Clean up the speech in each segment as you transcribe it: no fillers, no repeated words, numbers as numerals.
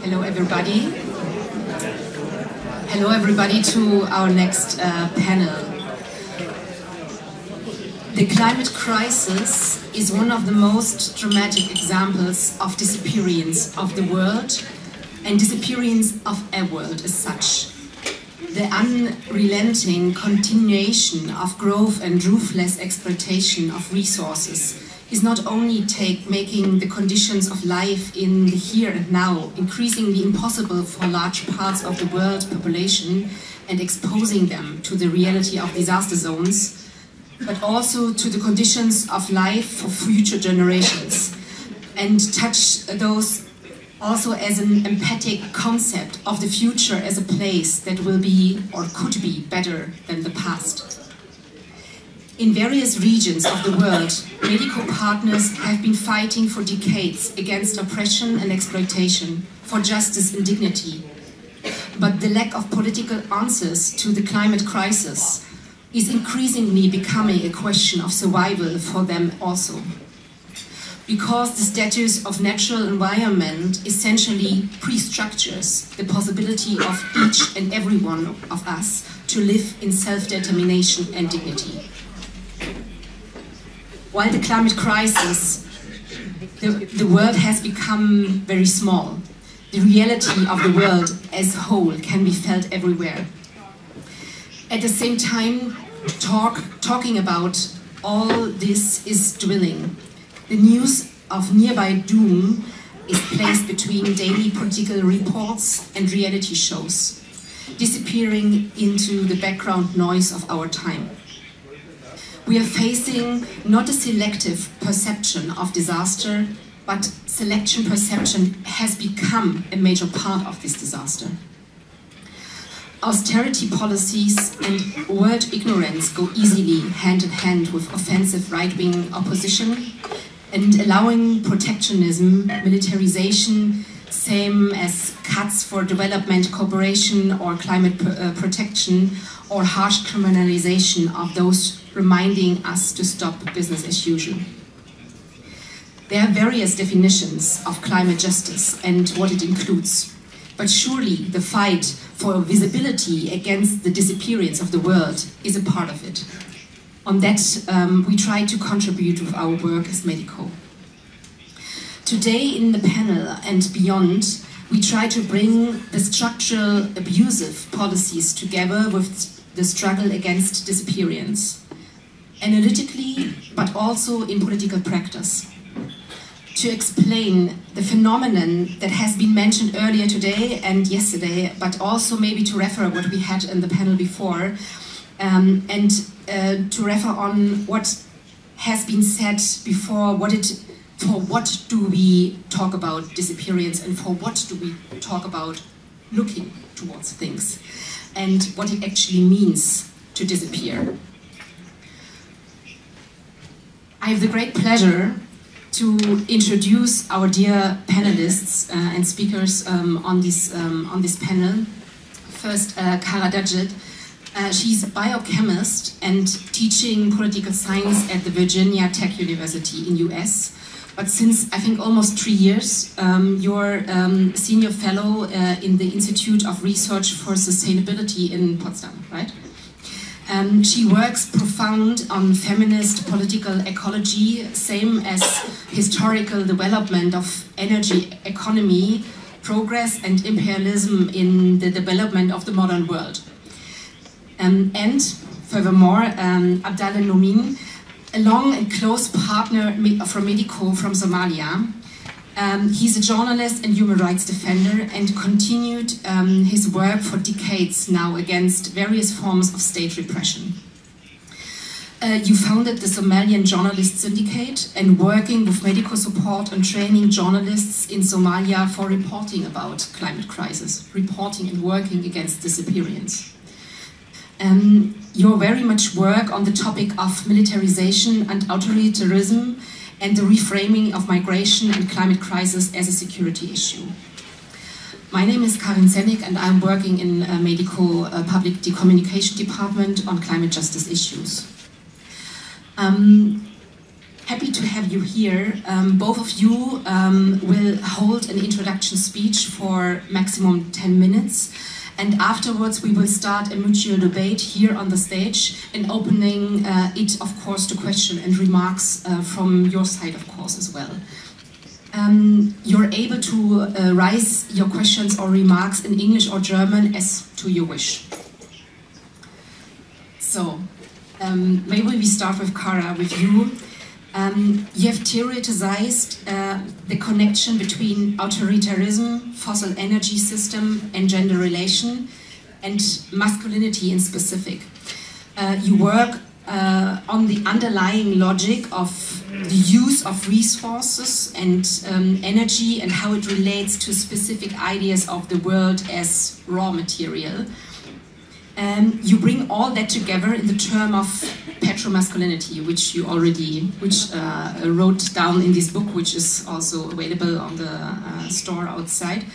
Hello everybody. Hello everybody to our next panel. The climate crisis is one of the most dramatic examples of disappearance of the world and disappearance of a world as such. The unrelenting continuation of growth and ruthless exploitation of resources is not only making the conditions of life in the here and now increasingly impossible for large parts of the world population and exposing them to the reality of disaster zones, but also to the conditions of life for future generations, and touch those also as an empathic concept of the future as a place that will be or could be better than the past. In various regions of the world, medico partners have been fighting for decades against oppression and exploitation, for justice and dignity. But the lack of political answers to the climate crisis is increasingly becoming a question of survival for them also. Because the status of natural environment essentially pre-structures the possibility of each and every one of us to live in self-determination and dignity. While the climate crisis, the world has become very small. The reality of the world as a whole can be felt everywhere. At the same time, talking about all this is dwindling. The news of nearby doom is placed between daily political reports and reality shows, disappearing into the background noise of our time. We are facing not a selective perception of disaster, but selection perception has become a major part of this disaster. Austerity policies and world ignorance go easily hand in hand with offensive right-wing opposition, and allowing protectionism, militarization, same as cuts for development cooperation or climate protection, or harsh criminalization of those reminding us to stop business as usual. There are various definitions of climate justice and what it includes, but surely the fight for visibility against the disappearance of the world is a part of it. On that, we try to contribute with our work as medico. Today in the panel and beyond, we try to bring the structural abusive policies together with the struggle against disappearance, analytically, but also in political practice, to explain the phenomenon that has been mentioned earlier today and yesterday, but also maybe to refer what we had in the panel before, and to refer on what has been said before, for what do we talk about disappearance and for what do we talk about looking towards things and what it actually means to disappear. I have the great pleasure to introduce our dear panelists and speakers on this panel. First, Cara Daggett. She's a biochemist and teaching political science at the Virginia Tech University in US. But since, I think, almost 3 years, you're senior fellow in the Institute of Research for Sustainability in Potsdam, right? She works profound on feminist political ecology, same as historical development of energy economy, progress and imperialism in the development of the modern world. And furthermore, Abdalle Mumin, a long and close partner from medico from Somalia. He's a journalist and human rights defender and continued his work for decades now against various forms of state repression. You founded the Somalian Journalist Syndicate and working with medico support and training journalists in Somalia for reporting about climate crisis, reporting and working against disappearance. Your very much work on the topic of militarization and autoritarism and the reframing of migration and climate crisis as a security issue. My name is Karin Zennig and I'm working in medico public communication department on climate justice issues. happy to have you here. Both of you will hold an introduction speech for maximum 10 minutes. And afterwards we will start a mutual debate here on the stage and opening it, of course, to question and remarks from your side, of course, as well. You're able to raise your questions or remarks in English or German as to your wish. So, maybe we start with Cara, with you. You have theoretized the connection between authoritarianism, fossil energy system and gender relation, and masculinity in specific. You work on the underlying logic of the use of resources and energy and how it relates to specific ideas of the world as raw material. You bring all that together in the term of petromasculinity, which you already wrote down in this book, which is also available on the store outside.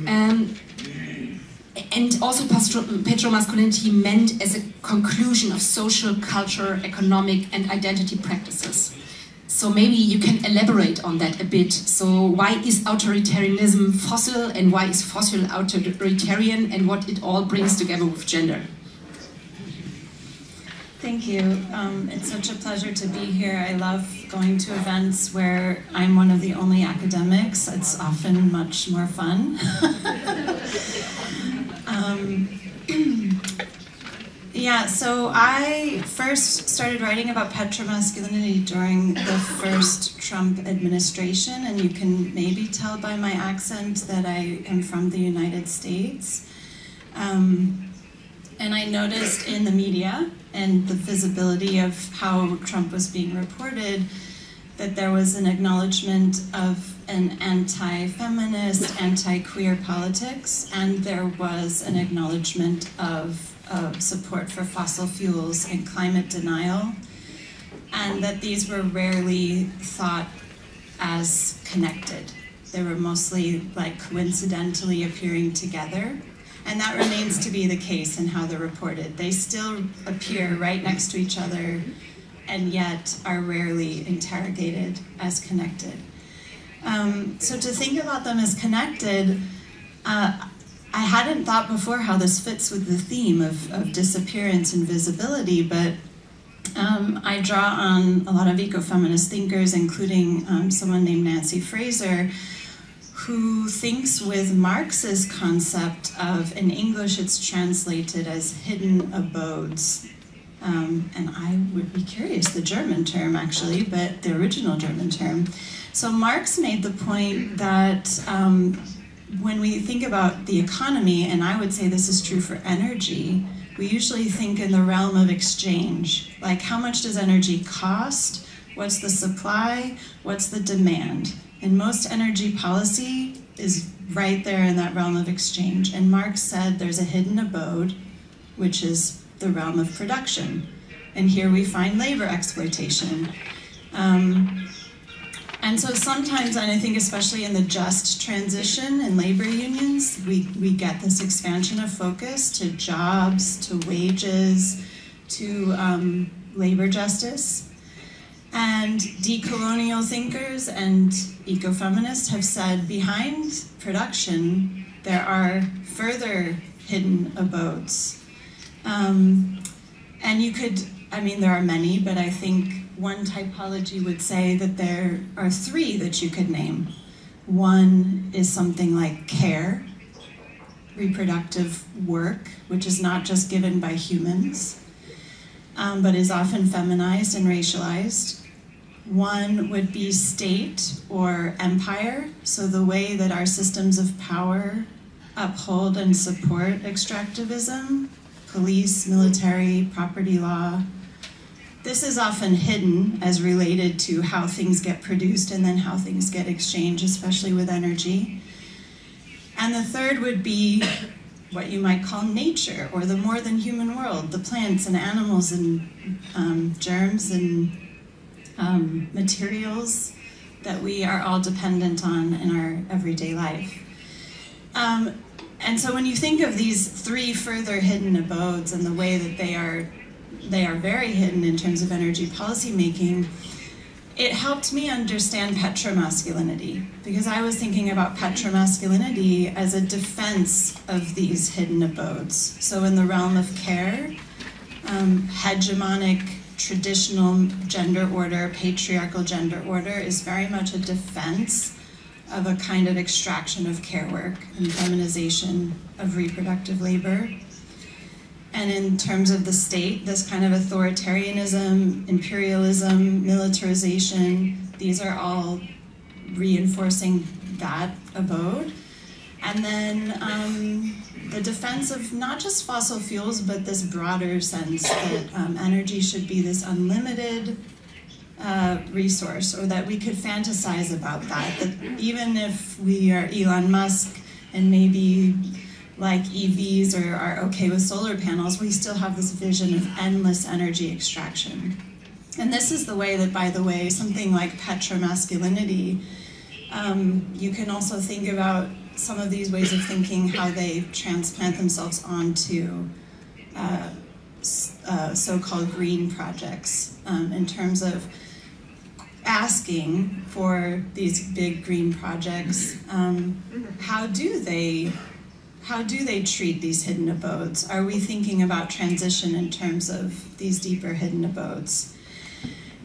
And also petromasculinity meant as a conclusion of social, cultural, economic and identity practices. So maybe you can elaborate on that a bit. So why is authoritarianism fossil and why is fossil authoritarian and what it all brings together with gender? Thank you. It's such a pleasure to be here. I love going to events where I'm one of the only academics. It's often much more fun. Yeah, so I first started writing about petromasculinity during the first Trump administration, and you can maybe tell by my accent that I am from the United States. And I noticed in the media and the visibility of how Trump was being reported that there was an acknowledgement of an anti-feminist, anti-queer politics, and there was an acknowledgement of support for fossil fuels and climate denial, and that these were rarely thought as connected. They were mostly like coincidentally appearing together, and that remains to be the case in how they're reported. They still appear right next to each other and yet are rarely interrogated as connected. So to think about them as connected, I hadn't thought before how this fits with the theme of disappearance and visibility, but I draw on a lot of ecofeminist thinkers, including someone named Nancy Fraser, who thinks with Marx's concept of, in English it's translated as hidden abodes. And I would be curious, the German term actually, but the original German term. So Marx made the point that when we think about the economy, and I would say this is true for energy, we usually think in the realm of exchange. Like, how much does energy cost? What's the supply? What's the demand? And most energy policy is right there in that realm of exchange. And Marx said there's a hidden abode, which is the realm of production. And here we find labor exploitation. And so sometimes, and I think especially in the just transition in labor unions, we get this expansion of focus to jobs, to wages, to labor justice. And decolonial thinkers and ecofeminists have said behind production, there are further hidden abodes. And you could, I mean, there are many, but I think one typology would say that there are three that you could name. One is something like care, reproductive work, which is not just given by humans, but is often feminized and racialized. One would be state or empire, so the way that our systems of power uphold and support extractivism, police, military, property law. This is often hidden as related to how things get produced and then how things get exchanged, especially with energy. And the third would be what you might call nature, or the more than human world, the plants and animals and germs and materials that we are all dependent on in our everyday life. And so when you think of these three further hidden abodes and the way that they are very hidden in terms of energy policy making, it helped me understand petromasculinity, because I was thinking about petromasculinity as a defense of these hidden abodes. So in the realm of care, hegemonic, traditional gender order, patriarchal gender order is very much a defense of a kind of extraction of care work and feminization of reproductive labor. And in terms of the state, this kind of authoritarianism, imperialism, militarization, these are all reinforcing that abode. And then the defense of not just fossil fuels, but this broader sense that energy should be this unlimited resource, or that we could fantasize about that, that even if we are Elon Musk and maybe like EVs or are okay with solar panels, we still have this vision of endless energy extraction. And this is the way that, by the way, something like petromasculinity, you can also think about some of these ways of thinking, how they transplant themselves onto so-called green projects, in terms of asking for these big green projects, how do they treat these hidden abodes? Are we thinking about transition in terms of these deeper hidden abodes?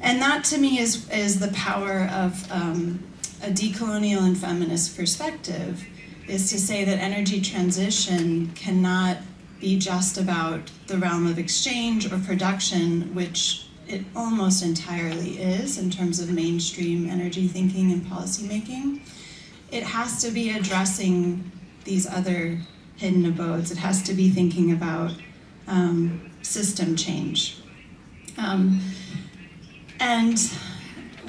And that, to me, is the power of a decolonial and feminist perspective, is to say that energy transition cannot be just about the realm of exchange or production, which it almost entirely is in terms of mainstream energy thinking and policy making. It has to be addressing these other hidden abodes. It has to be thinking about system change. And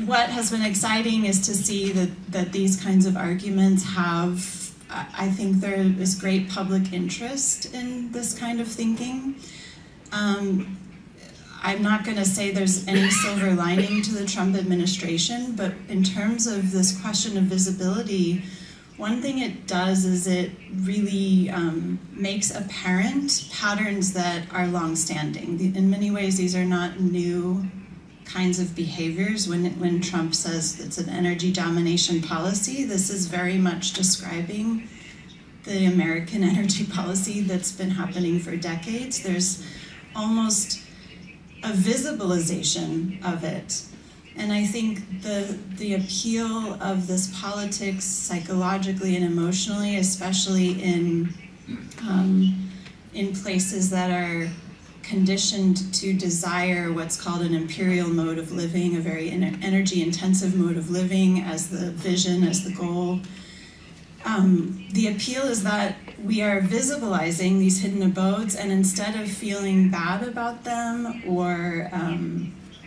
what has been exciting is to see that these kinds of arguments have, I think there is great public interest in this kind of thinking. I'm not going to say there's any silver lining to the Trump administration, but in terms of this question of visibility, one thing it does is it really makes apparent patterns that are long-standing. In many ways, these are not new kinds of behaviors. When Trump says it's an energy domination policy, this is very much describing the American energy policy that's been happening for decades. There's almost a visibilization of it. And I think the appeal of this politics psychologically and emotionally, especially in places that are conditioned to desire what's called an imperial mode of living, a very energy-intensive mode of living as the vision, as the goal. The appeal is that we are visibilizing these hidden abodes, and instead of feeling bad about them or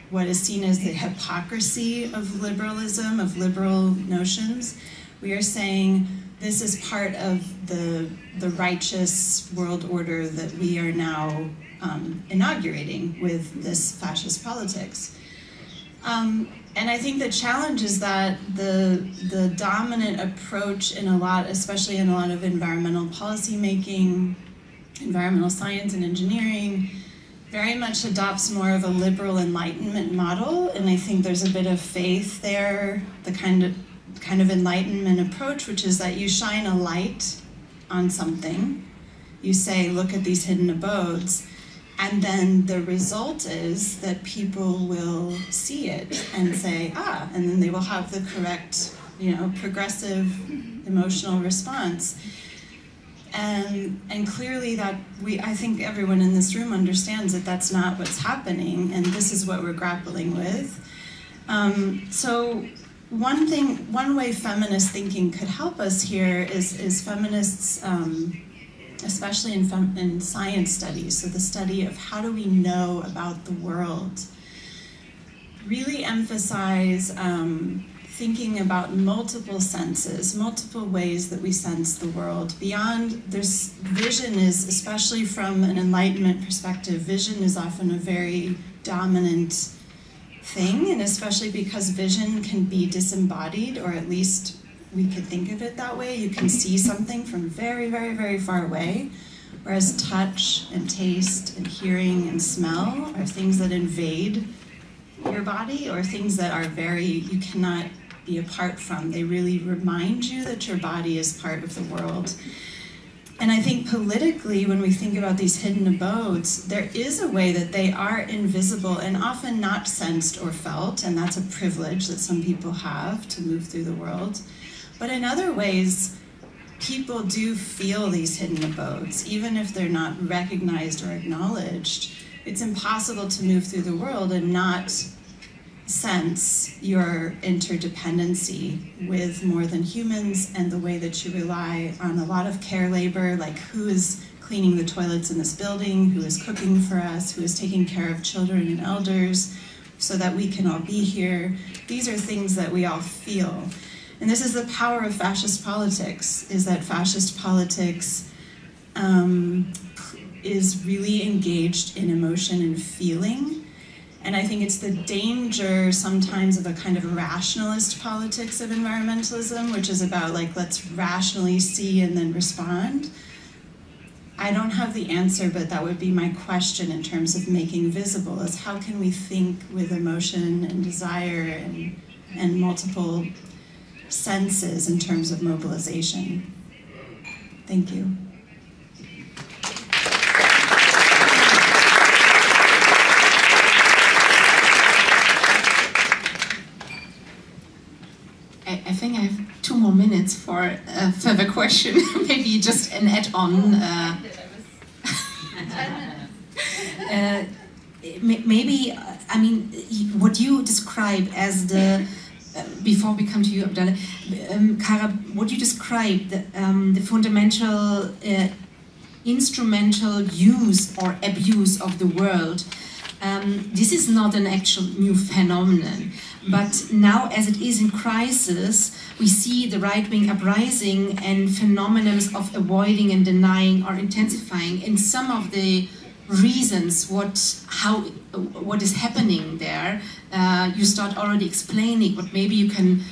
what is seen as the hypocrisy of liberalism, of liberal notions, we are saying this is part of the righteous world order that we are now inaugurating with this fascist politics. And I think the challenge is that the dominant approach in a lot, especially in a lot of environmental policy making, environmental science and engineering, very much adopts more of a liberal enlightenment model. And I think there's a bit of faith there, the kind of enlightenment approach, which is that you shine a light on something, you say, look at these hidden abodes, and then the result is that people will see it and say, ah, and then they will have the correct, progressive emotional response. And clearly that I think everyone in this room understands that that's not what's happening, and this is what we're grappling with. So one way feminist thinking could help us here is feminists, especially in science studies, so the study of how do we know about the world, really emphasize thinking about multiple senses, multiple ways that we sense the world. Beyond, there's vision is, especially from an enlightenment perspective, vision is often a very dominant thing, and especially because vision can be disembodied, or at least we could think of it that way. You can see something from very, very, very far away, whereas touch and taste and hearing and smell are things that invade your body, or things that are you cannot be apart from. They really remind you that your body is part of the world. And I think politically, when we think about these hidden abodes, there is a way that they are invisible and often not sensed or felt, and that's a privilege that some people have to move through the world. But in other ways, people do feel these hidden abodes, even if they're not recognized or acknowledged. It's impossible to move through the world and not sense your interdependency with more than humans, and the way that you rely on a lot of care labor, like who is cleaning the toilets in this building, who is cooking for us, who is taking care of children and elders so that we can all be here. These are things that we all feel. And this is the power of fascist politics, is that fascist politics is really engaged in emotion and feeling. And I think it's the danger sometimes of a kind of rationalist politics of environmentalism, which is about like, let's rationally see and then respond. I don't have the answer, but that would be my question in terms of making visible, is how can we think with emotion and desire and multiple senses in terms of mobilization. Thank you. I think I have 2 more minutes for a further question. Maybe just an add-on. Maybe, I mean, what you describe as the, before we come to you, Abdalle, Cara, what you describe, the fundamental instrumental use or abuse of the world, this is not an actual new phenomenon. But now, as it is in crisis, we see the right-wing uprising and phenomena of avoiding and denying are intensifying. And some of the reasons what is happening there, you start already explaining, but maybe you can,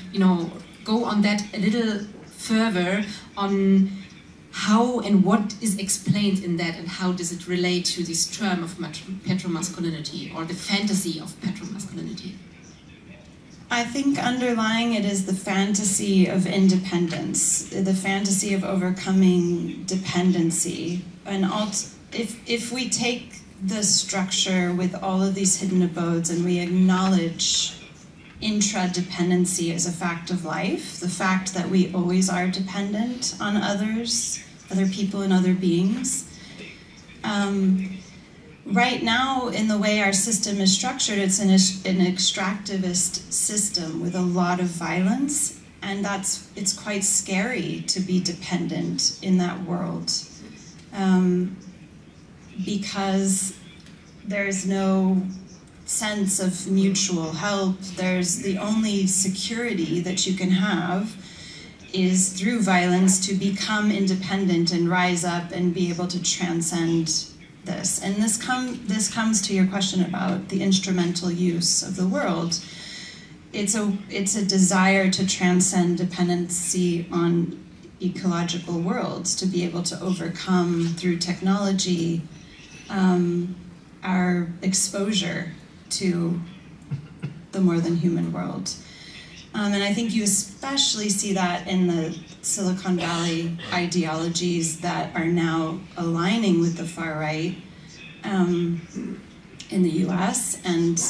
go on that a little further on how and what is explained in that, and how does it relate to this term of petromasculinity, or the fantasy of petromasculinity? I think underlying it is the fantasy of independence, the fantasy of overcoming dependency. And if we take the structure with all of these hidden abodes and we acknowledge intradependency as a fact of life, the fact that we always are dependent on others, other people and other beings. Right now, in the way our system is structured, it's an extractivist system with a lot of violence, and it's quite scary to be dependent in that world, because there's no sense of mutual help. There's the only security that you can have is through violence to become independent and rise up and be able to transcend this. And this comes to your question about the instrumental use of the world. It's a desire to transcend dependency on ecological worlds, to be able to overcome through technology our exposure to the more than human world. And I think you especially see that in the Silicon Valley ideologies that are now aligning with the far right in the US. And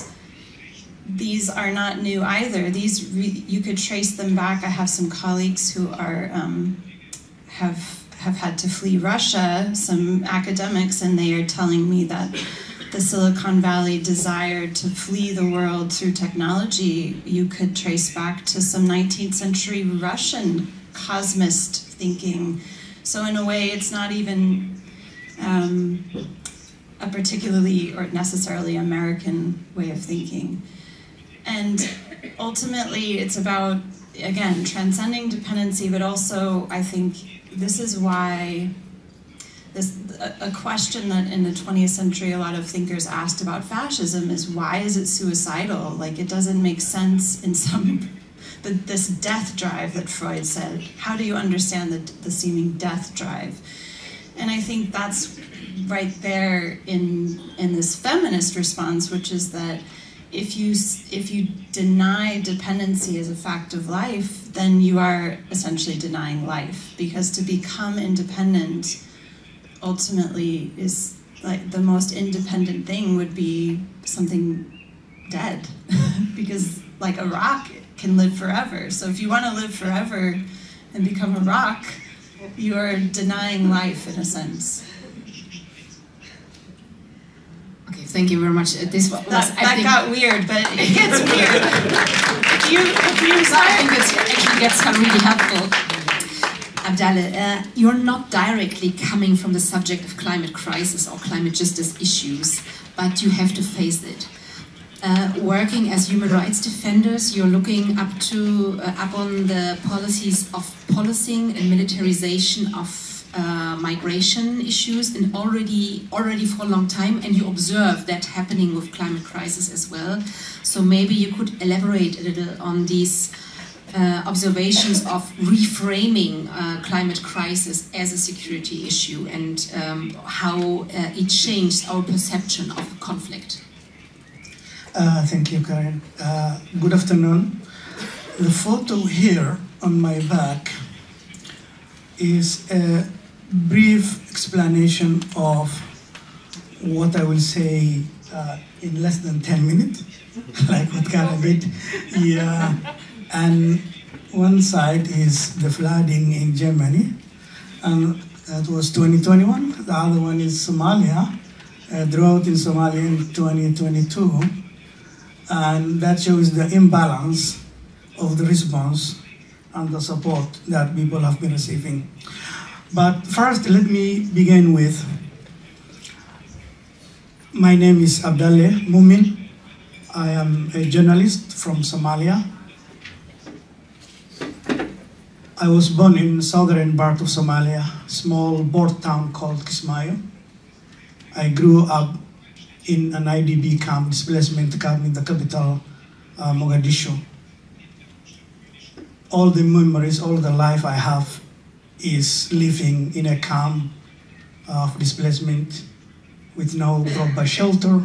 these are not new either. You could trace them back. I have some colleagues who are have had to flee Russia, some academics, and they are telling me that the Silicon Valley desire to flee the world through technology, you could trace back to some 19th century Russian cosmist thinking. So in a way, it's not even a particularly or necessarily American way of thinking. And ultimately, it's about, again, transcending dependency, but also, I think, this is why a question that in the 20th century a lot of thinkers asked about fascism is, why is it suicidal? Like, it doesn't make sense in this death drive that Freud said. How do you understand the seeming death drive? And I think that's right there in this feminist response, which is that if you deny dependency as a fact of life, then you are essentially denying life, because to become independent ultimately is like the most independent thing would be something dead because like a rock can live forever. So if you want to live forever and become a rock, you are denying life in a sense. Okay, thank you very much. This was, that got weird, but it gets weird. I think it actually gets really helpful. Abdalle, you're not directly coming from the subject of climate crisis or climate justice issues, but you have to face it. Working as human rights defenders, you're looking up on the policies of policing and militarization of migration issues, and already for a long time, and you observe that happening with climate crisis as well. So maybe you could elaborate a little on these observations of reframing climate crisis as a security issue, and how it changed our perception of conflict. Thank you, Karin. Good afternoon. The photo here on my back is a brief explanation of what I will say in less than 10 minutes, like what Cara did. Yeah. And one side is the flooding in Germany, and that was 2021. The other one is Somalia, drought in Somalia in 2022. And that shows the imbalance of the response and the support that people have been receiving. But first, let me begin with, my name is Abdalle Mumin. I am a journalist from Somalia. I was born in southern part of Somalia, small port town called Kismayo. I grew up in an IDP camp, displacement camp in the capital, Mogadishu. All the memories, all the life I have is living in a camp of displacement with no proper shelter,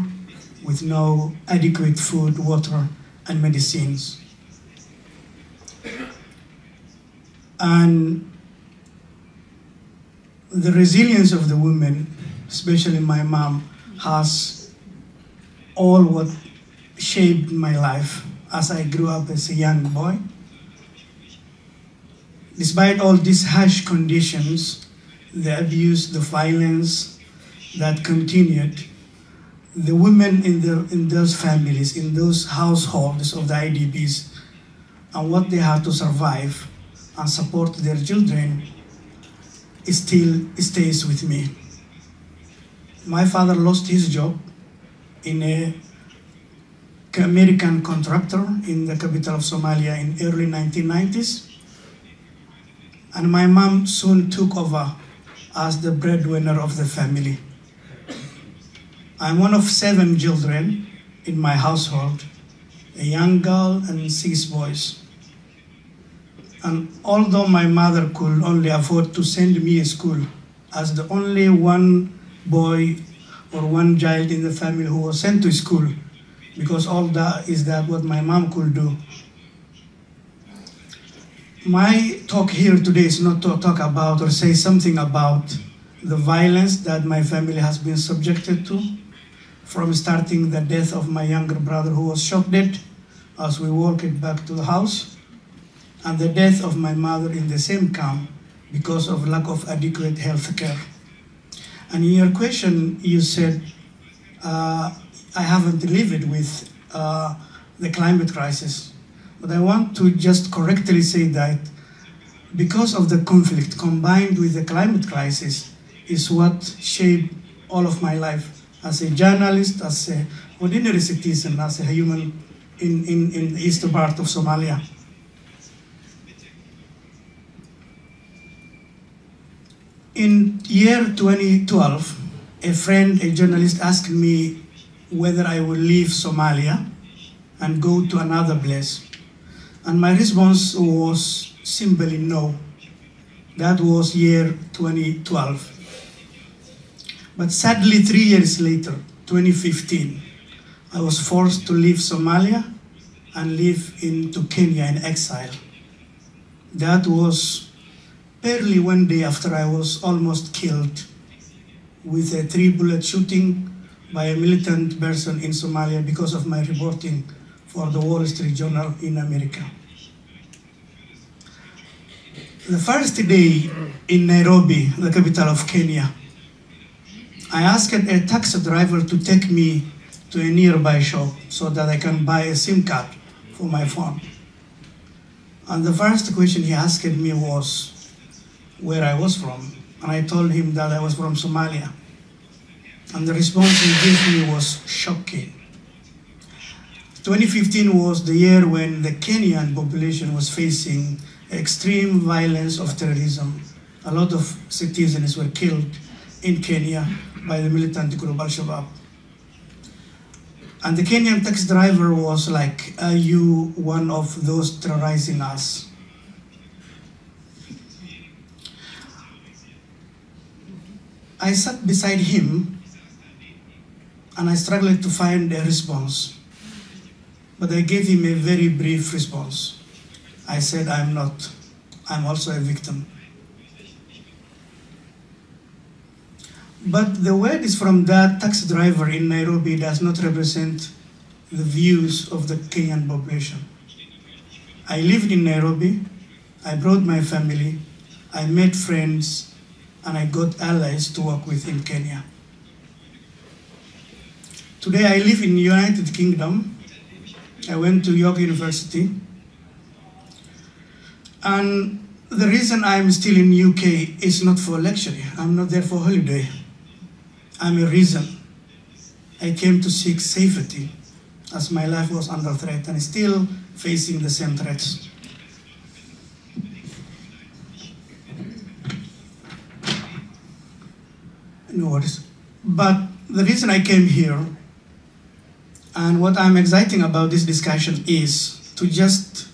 with no adequate food, water, and medicines. And the resilience of the women, especially my mom, has all what shaped my life as I grew up as a young boy. Despite all these harsh conditions, the abuse, the violence that continued, the women in those families, in those households of the IDPs, and what they had to survive and support their children, it still stays with me. My father lost his job in an American contractor in the capital of Somalia in early 1990s. And my mom soon took over as the breadwinner of the family. I'm one of 7 children in my household, a young girl and 6 boys. And although my mother could only afford to send me to school as the only one boy or one child in the family who was sent to school, because all that is what my mom could do. My talk here today is not to talk about or say something about the violence that my family has been subjected to, from starting the death of my younger brother who was shot dead as we walked back to the house, and the death of my mother in the same camp because of lack of adequate health care. And in your question, you said, I haven't lived with the climate crisis. But I want to just correctly say that because of the conflict combined with the climate crisis is what shaped all of my life as a journalist, as an ordinary citizen, as a human in the eastern part of Somalia. In year 2012, a friend, a journalist, asked me whether I would leave Somalia and go to another place. And my response was simply no. That was year 2012. But sadly, 3 years later, 2015, I was forced to leave Somalia and live into Kenya in exile. That was barely one day after I was almost killed with a 3-bullet shooting by a militant person in Somalia because of my reporting for the Wall Street Journal in America. The first day in Nairobi, the capital of Kenya, I asked a taxi driver to take me to a nearby shop so that I can buy a SIM card for my phone. And the first question he asked me was where I was from. And I told him that I was from Somalia. And the response he gave me was shocking. 2015 was the year when the Kenyan population was facing extreme violence of terrorism. A lot of citizens were killed in Kenya by the militant group Al-Shabaab. And the Kenyan taxi driver was like, are you one of those terrorizing us? I sat beside him and I struggled to find a response. But I gave him a very brief response. I said, I'm not. I'm also a victim. But the word is from that taxi driver in Nairobi does not represent the views of the Kenyan population. I lived in Nairobi, I brought my family, I made friends, and I got allies to work with in Kenya. Today I live in the United Kingdom. I went to York University. And the reason I'm still in UK is not for lecture. I'm not there for holiday. I'm a reason. I came to seek safety as my life was under threat and still facing the same threats. No worries. But the reason I came here and what I'm excited about this discussion is to just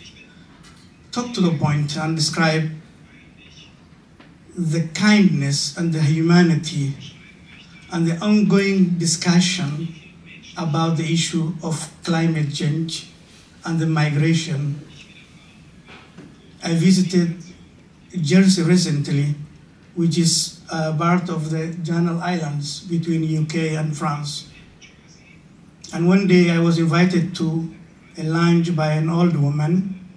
talk to the point and describe the kindness and the humanity and the ongoing discussion about the issue of climate change and the migration. I visited Jersey recently, which is part of the Channel Islands between UK and France. And one day I was invited to a lunch by an old woman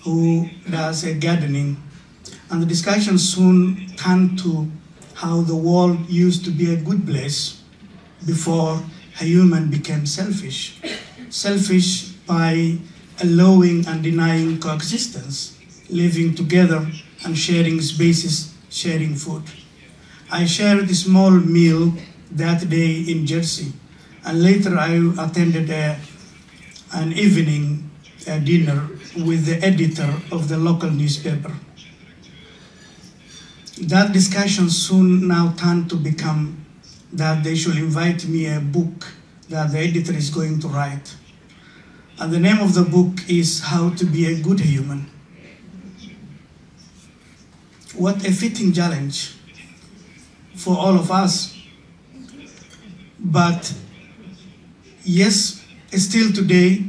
who does a gardening. And the discussion soon turned to how the world used to be a good place before a human became selfish. Selfish by allowing and denying coexistence, living together and sharing spaces, sharing food. I shared a small meal that day in Jersey, and later I attended an evening dinner with the editor of the local newspaper. That discussion soon now turned to become that they should invite me a book that the editor is going to write. And the name of the book is How to Be a Good Human. What a fitting challenge for all of us. But yes, still today,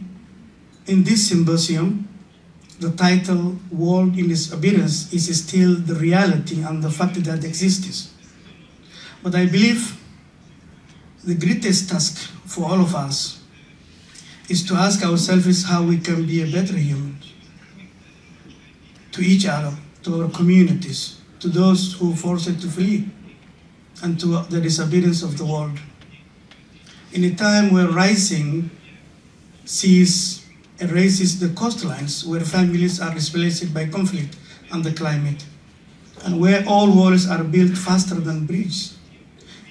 in this symposium, the title World in its Appearance is still the reality and the fact that exists. But I believe the greatest task for all of us is to ask ourselves how we can be a better human to each other, to our communities, to those who are forced to flee, and to the disappearance of the world. In a time where rising seas erases the coastlines, where families are displaced by conflict and the climate, and where all walls are built faster than bridges,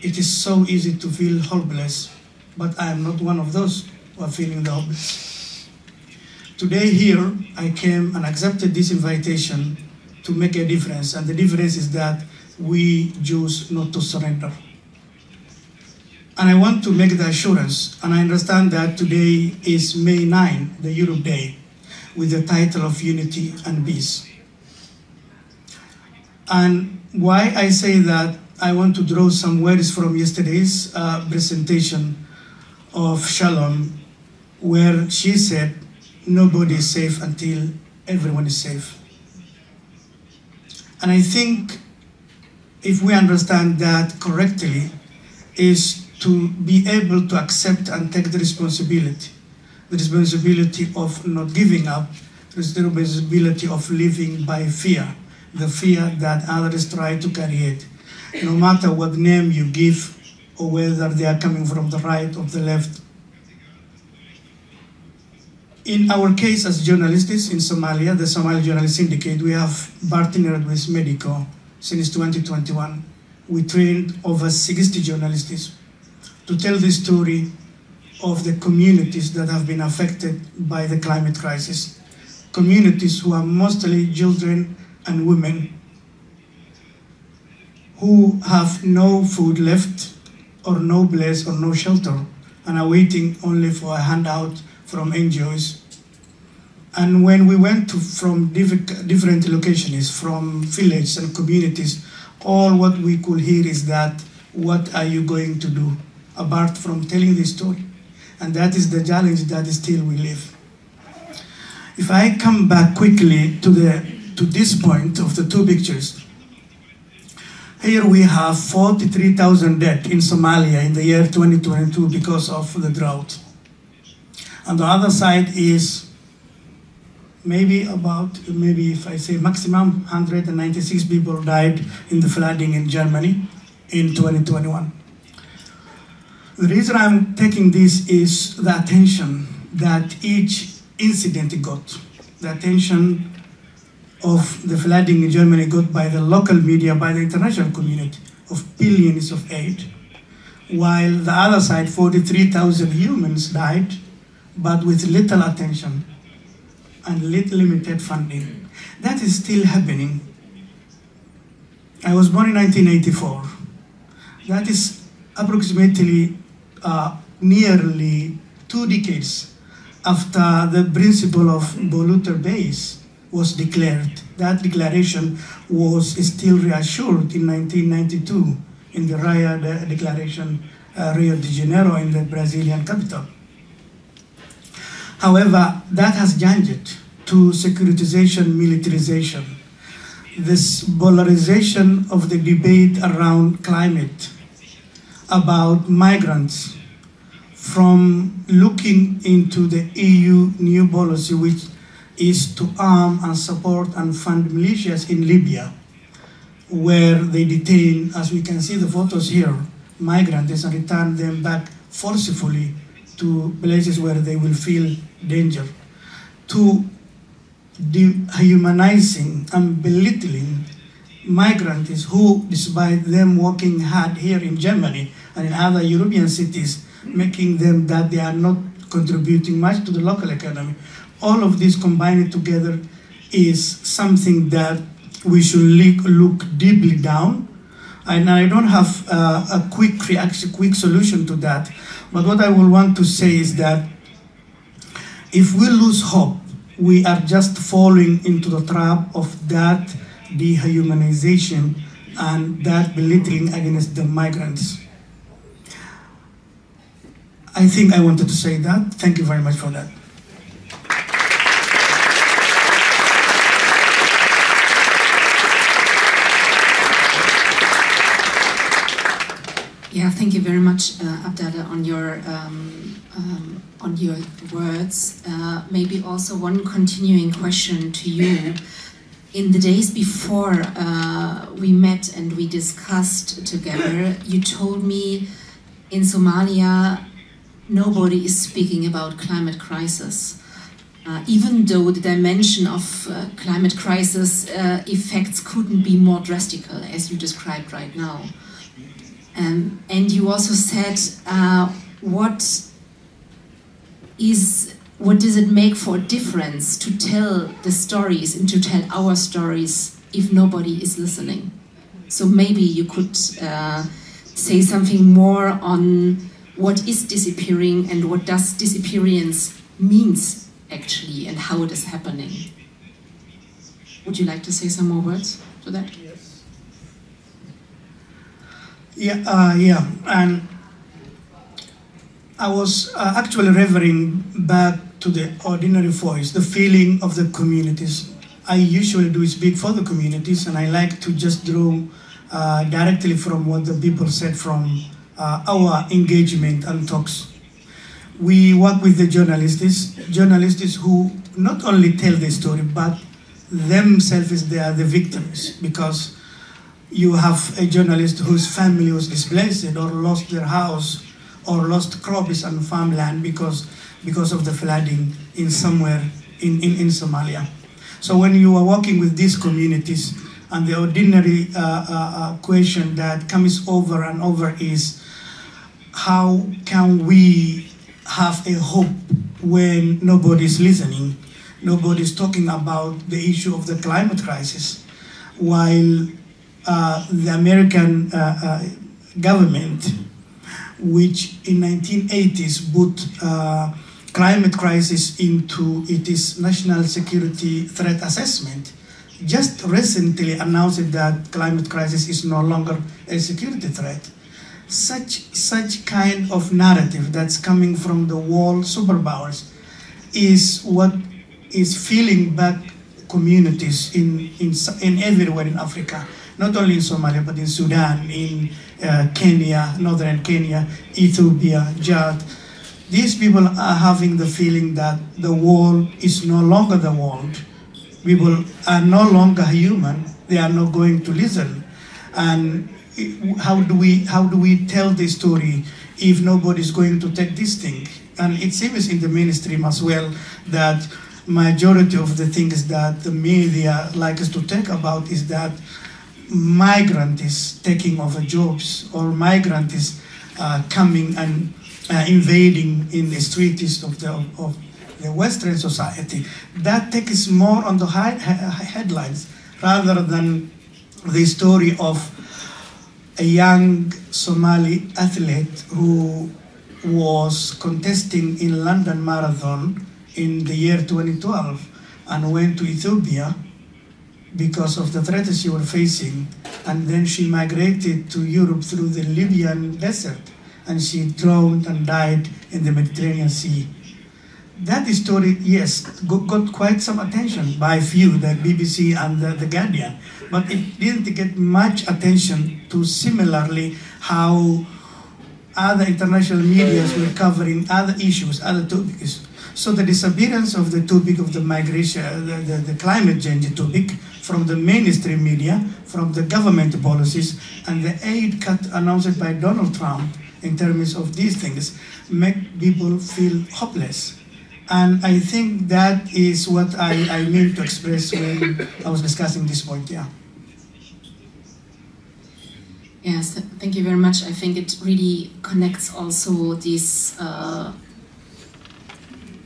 it is so easy to feel hopeless, but I am not one of those who are feeling the hopeless. Today here, I came and accepted this invitation to make a difference, and the difference is that we choose not to surrender. And I want to make the assurance, and I understand that today is May 9, the Europe Day, with the title of Unity and Peace. And why I say that, I want to draw some words from yesterday's presentation of Shalom, where she said, nobody is safe until everyone is safe. And I think if we understand that correctly, is to be able to accept and take the responsibility of not giving up, the responsibility of living by fear, the fear that others try to create, no matter what name you give or whether they are coming from the right or the left. In our case as journalists in Somalia, the Somali Journalist Syndicate, we have partnered with Medico since 2021. We trained over 60 journalists to tell the story of the communities that have been affected by the climate crisis. Communities who are mostly children and women who have no food left or no place or no shelter and are waiting only for a handout from NGOs. And when we went from different locations, from villages and communities, all what we could hear is that, what are you going to do apart from telling the story? And that is the challenge that still we live. If I come back quickly to this point of the two pictures, here we have 43,000 dead in Somalia in the year 2022 because of the drought. On the other side is maybe if I say maximum 196 people died in the flooding in Germany in 2021. The reason I'm taking this is the attention that each incident got, the attention of the flooding in Germany got by the local media, by the international community, of billions of aid, while the other side, 43,000 humans died, but with little attention and limited funding. That is still happening. I was born in 1984. That is approximately nearly 2 decades after the principle of polluter base was declared. That declaration was still reassured in 1992 in the Rio Declaration, Rio de Janeiro, in the Brazilian capital. However, that has changed to securitization, militarization. This polarization of the debate around climate, about migrants, from looking into the EU new policy, which is to arm and support and fund militias in Libya, where they detain, as we can see the photos here, migrants and return them back forcefully to places where they will feel danger, to dehumanizing and belittling migrants who, despite them working hard here in Germany and in other European cities, making them that they are not contributing much to the local economy. All of this combined together is something that we should look deeply down. And I don't have a quick reaction, quick solution to that. But what I will want to say is that if we lose hope, we are just falling into the trap of that dehumanization and that belittling against the migrants. I think I wanted to say that. Thank you very much for that. Yeah, thank you very much, Abdalle, on your words. Maybe also one continuing question to you. In the days before we met and we discussed together, you told me in Somalia nobody is speaking about climate crisis. Even though the dimension of climate crisis effects couldn't be more drastic, as you described right now. And you also said, what does it make for a difference to tell the stories and to tell our stories if nobody is listening? So maybe you could say something more on what is disappearing and what does disappearance means actually and how it is happening. Would you like to say some more words to that? Yes. Yeah, and I was actually referring back to the ordinary voice, the feeling of the communities. I usually do speak for the communities, and I like to just draw directly from what the people said from our engagement and talks. We work with the journalists who not only tell the story, but themselves they are the victims, because you have a journalist whose family was displaced or lost their house or lost crops and farmland because of the flooding in somewhere in Somalia. So when you are working with these communities, and the ordinary question that comes over and over is, how can we have a hope when nobody's listening, nobody's talking about the issue of the climate crisis, while the American government, which in 1980s put climate crisis into its national security threat assessment, just recently announced that climate crisis is no longer a security threat. Such kind of narrative that's coming from the world superpowers is what is filling back communities in everywhere in Africa, not only in Somalia, but in Sudan, in Kenya, northern Kenya, Ethiopia, Chad. These people are having the feeling that the world is no longer the world. People are no longer human. They are not going to listen. And how do we tell this story if nobody's going to take this thing? And it seems in the mainstream as well that majority of the things that the media likes to talk about is that migrant is taking over jobs, or migrant is coming and invading in the streets of the Western society. That takes more on the headlines rather than the story of a young Somali athlete who was contesting in London Marathon in the year 2012 and went to Ethiopia because of the threats she was facing, and then she migrated to Europe through the Libyan desert, and she drowned and died in the Mediterranean Sea. That story, yes, got quite some attention by few, the BBC and the Guardian, but it didn't get much attention to similarly how other international media were covering other issues, other topics. So the disappearance of the topic of the migration, the climate change topic from the mainstream media, from the government policies, and the aid cut announced by Donald Trump in terms of these things make people feel hopeless. And I think that is what I mean to express when I was discussing this point, yeah. Yes, thank you very much. I think it really connects also these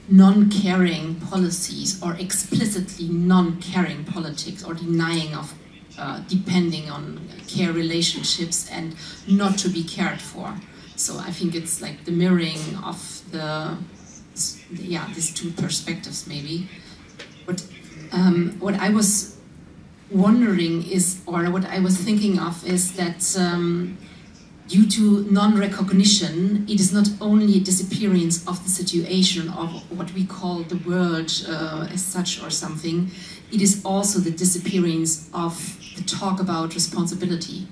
non-caring policies, or explicitly non-caring politics, or denying of depending on care relationships and not to be cared for. So I think it's like the mirroring of these two perspectives maybe. But what I was wondering is, or what I was thinking of is that due to non-recognition, it is not only a disappearance of the situation of what we call the world as such or something, it is also the disappearance of the talk about responsibility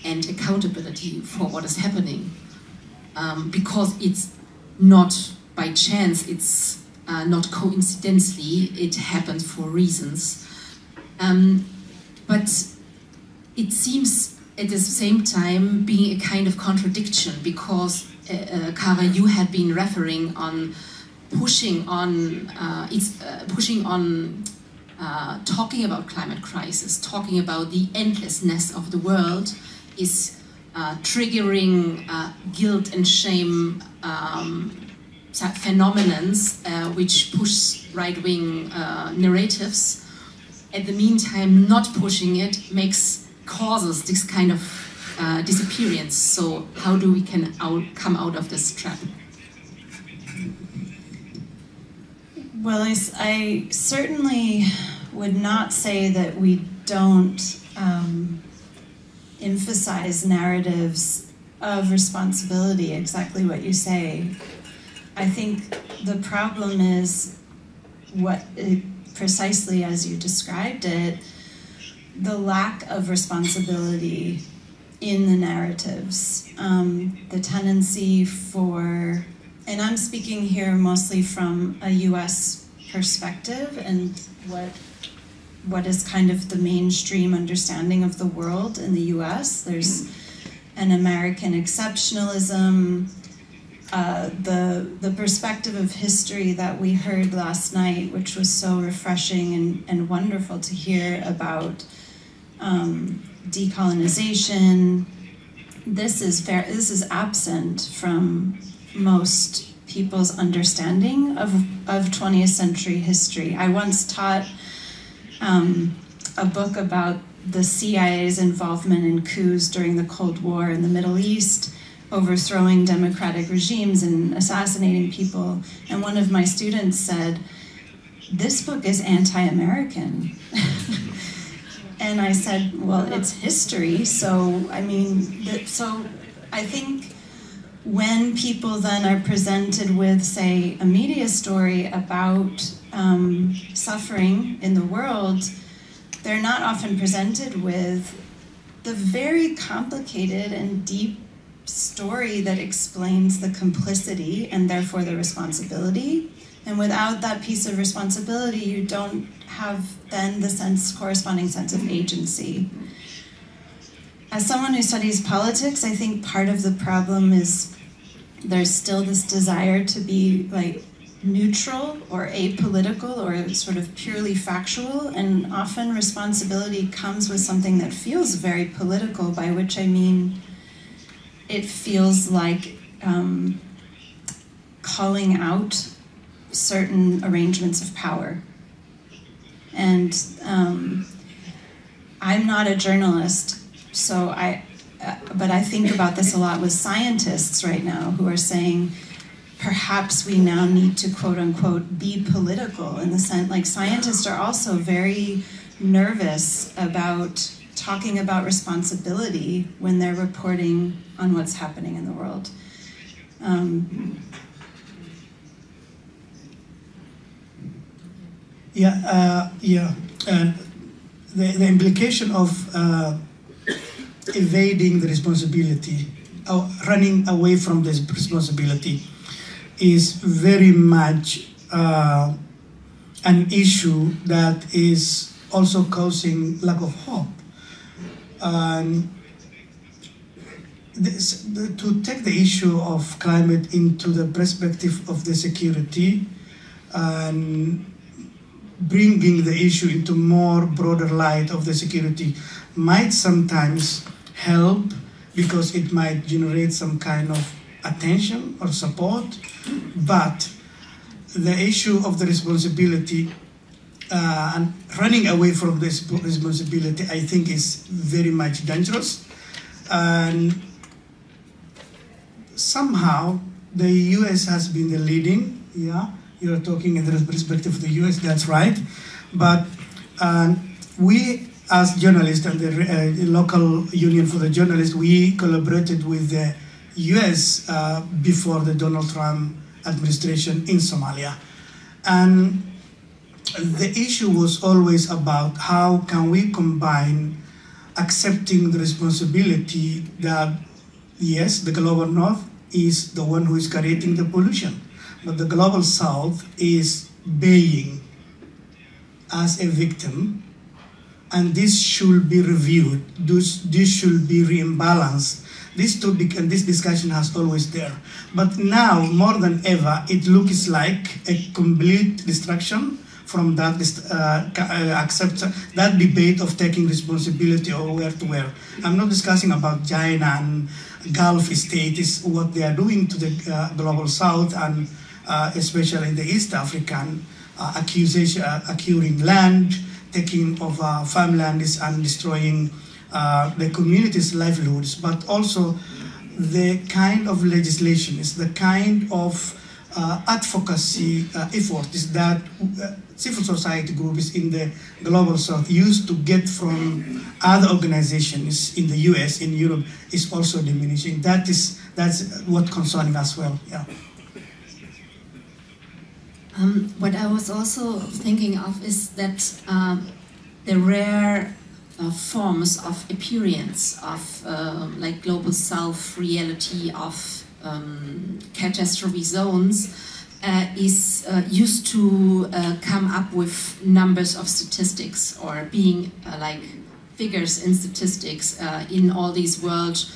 and accountability for what is happening. Because it's not by chance, it's not coincidentally, it happens for reasons. But it seems at the same time being a kind of contradiction, because Cara, you had been referring on pushing on talking about climate crisis, talking about the endlessness of the world is triggering guilt and shame phenomenons which push right-wing narratives. At the meantime, not pushing it causes this kind of disappearance. So how do we come out of this trap? Well, I certainly would not say that we don't emphasize narratives of responsibility, exactly what you say. I think the problem is precisely as you described it, the lack of responsibility in the narratives, the tendency for, and I'm speaking here mostly from a US perspective and what is kind of the mainstream understanding of the world in the US. There's an American exceptionalism, the perspective of history that we heard last night, which was so refreshing and wonderful to hear about decolonization. This is absent from most people's understanding of 20th century history. I once taught a book about the CIA's involvement in coups during the Cold War in the Middle East, overthrowing democratic regimes and assassinating people. And one of my students said, "This book is anti-American." And I said, well, it's history, so I mean, so I think when people then are presented with, say, a media story about suffering in the world, they're not often presented with the very complicated and deep story that explains the complicity and therefore the responsibility. And without that piece of responsibility, you don't have then the corresponding sense of agency. As someone who studies politics, I think part of the problem is there's still this desire to be like neutral or apolitical or sort of purely factual, and often responsibility comes with something that feels very political, by which I mean it feels like calling out certain arrangements of power. And I'm not a journalist, so but I think about this a lot with scientists right now who are saying, perhaps we now need to quote unquote be political, in the sense, like scientists are also very nervous about talking about responsibility when they're reporting on what's happening in the world. And the implication of evading the responsibility, running away from this responsibility, is very much an issue that is also causing lack of hope. To take the issue of climate into the perspective of the security and bringing the issue into more broader light of the security might sometimes help, because it might generate some kind of attention or support, but the issue of the responsibility and running away from this responsibility, I think, is very much dangerous. And somehow the US has been the leading, you're talking in the perspective of the US, that's right. But we, as journalists and the local union for the journalists, we collaborated with the US before the Donald Trump administration in Somalia. And the issue was always about how can we combine accepting the responsibility that, yes, the global north is the one who is creating the pollution, but the global south is paying as a victim, and this should be reviewed, this should be reimbalanced. This topic and this discussion has always there. But now, more than ever, it looks like a complete distraction from that that debate of taking responsibility or where to where. I'm not discussing about China and Gulf states, what they are doing to the global south, and especially in the East African, acquiring land, taking over farmlands and destroying the community's livelihoods, but also the kind of legislation, is the kind of advocacy effort is that civil society groups in the global south used to get from other organizations in the US, in Europe, is also diminishing. That's what concerning us well, yeah. What I was also thinking of is that the rare forms of appearance of like global south reality of catastrophe zones is used to come up with numbers of statistics or being like figures in statistics in all these world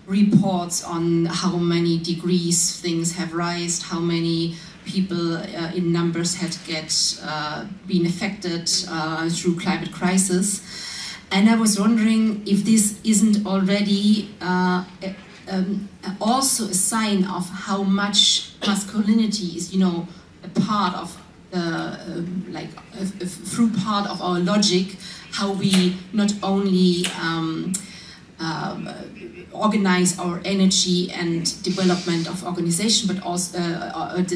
reports on how many degrees things have risen, how many people in numbers had been affected through climate crisis. And I was wondering if this isn't already also a sign of how much masculinity is, you know, a part of like through part of our logic, how we not only organize our energy and development of organization, but also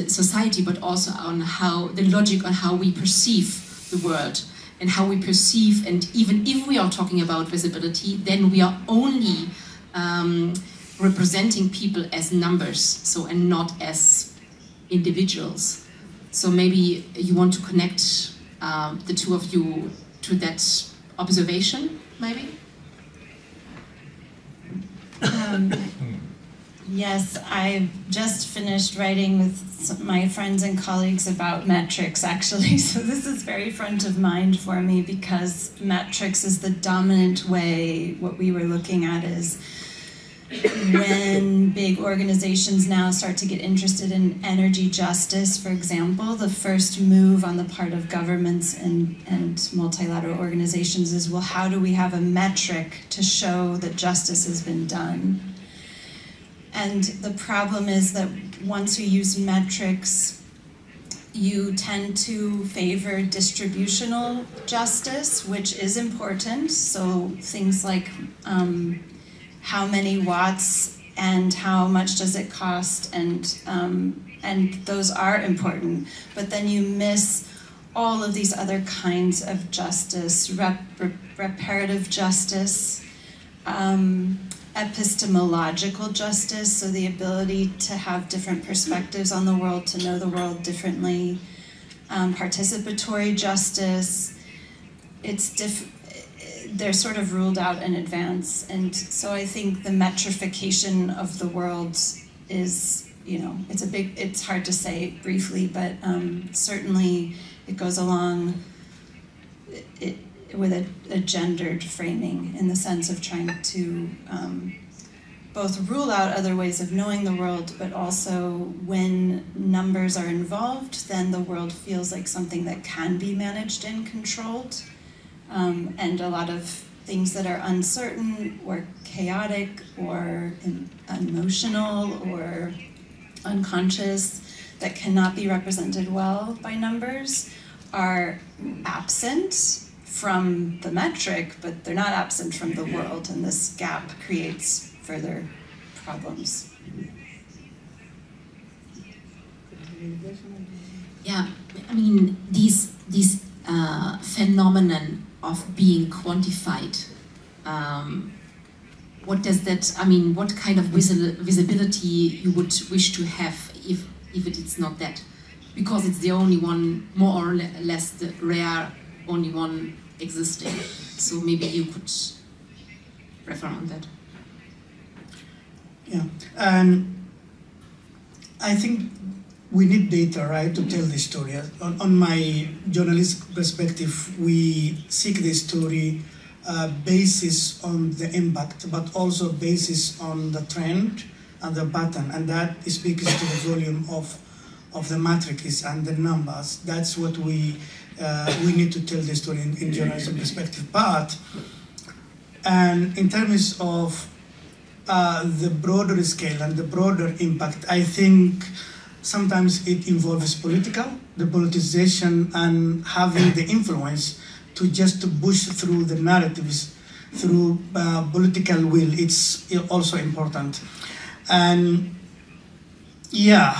society, but also on how the logic on how we perceive the world and how we perceive, and even if we are talking about visibility, then we are only representing people as numbers, so, and not as individuals. So maybe you want to connect the two of you to that observation, maybe? Yes, I just finished writing with my friends and colleagues about metrics, actually. So this is very front of mind for me because metrics is the dominant way. What we were looking at is when big organizations now start to get interested in energy justice, for example, the first move on the part of governments and multilateral organizations is, well, how do we have a metric to show that justice has been done? And the problem is that once you use metrics, you tend to favor distributional justice, which is important. So things like how many watts and how much does it cost, and those are important. But then you miss all of these other kinds of justice, reparative justice, epistemological justice, so the ability to have different perspectives on the world, to know the world differently, participatory justice. They're sort of ruled out in advance, and so I think the metrification of the world is, you know, it's hard to say briefly, but certainly it goes along with a gendered framing in the sense of trying to both rule out other ways of knowing the world, but also when numbers are involved, then the world feels like something that can be managed and controlled. And a lot of things that are uncertain or chaotic or emotional or unconscious that cannot be represented well by numbers are absent from the metric, but they're not absent from the world, and this gap creates further problems. Yeah, I mean, these phenomenon of being quantified, what does that, I mean, what kind of visibility you would wish to have if it is not that? Because it's the only one, more or less the rare only one existing. So maybe you could refer on that. Yeah, I think we need data, right, to tell the story. On my journalistic perspective, we seek the story basis on the impact, but also basis on the trend and the pattern, and that speaks to the volume of the matrices and the numbers. That's what we need to tell the story in journalism perspective. But in terms of the broader scale and the broader impact, I think sometimes it involves the politicization and having the influence to just to push through the narratives through political will. It's also important. And yeah,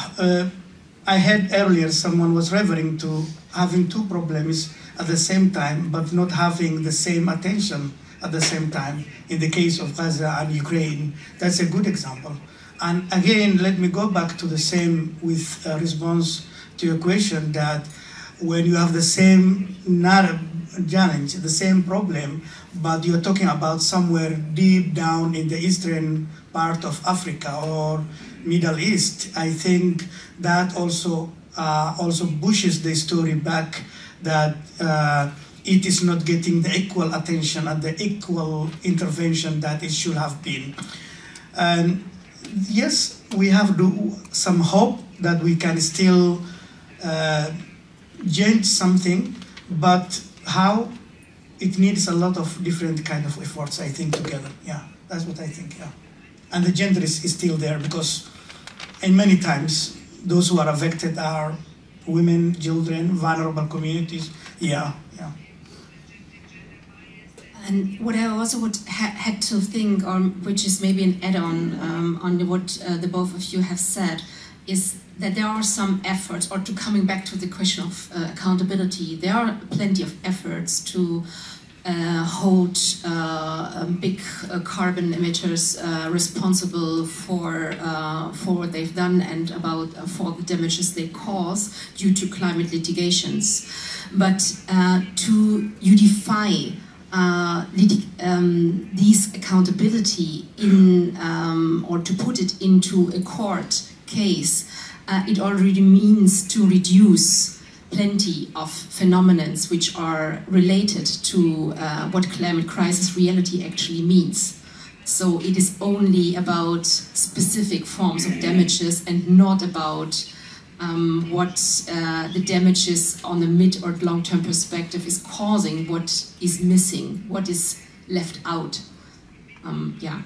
I heard earlier someone was referring to having two problems at the same time, but not having the same attention at the same time. In the case of Gaza and Ukraine, that's a good example. And again, let me go back to the same with a response to your question that when you have the same challenge, the same problem, but you're talking about somewhere deep down in the eastern part of Africa or Middle East, I think that also pushes the story back that it is not getting the equal attention and the equal intervention that it should have been. And yes, we have some hope that we can still change something, but how? It needs a lot of different kind of efforts, I think, together. Yeah, that's what I think, yeah. And the gender is still there because in many times, those who are affected are women, children, vulnerable communities. Yeah, yeah. And what I also had to think, which is maybe an add-on on what the both of you have said, is that there are some efforts, or to coming back to the question of accountability, there are plenty of efforts to hold big carbon emitters responsible for what they've done and for the damages they cause due to climate litigations. But to unify these accountability in, or to put it into a court case, it already means to reduce plenty of phenomena which are related to what climate crisis reality actually means. So it is only about specific forms of damages and not about what the damages on the mid or long-term perspective is causing, what is missing, what is left out. Yeah.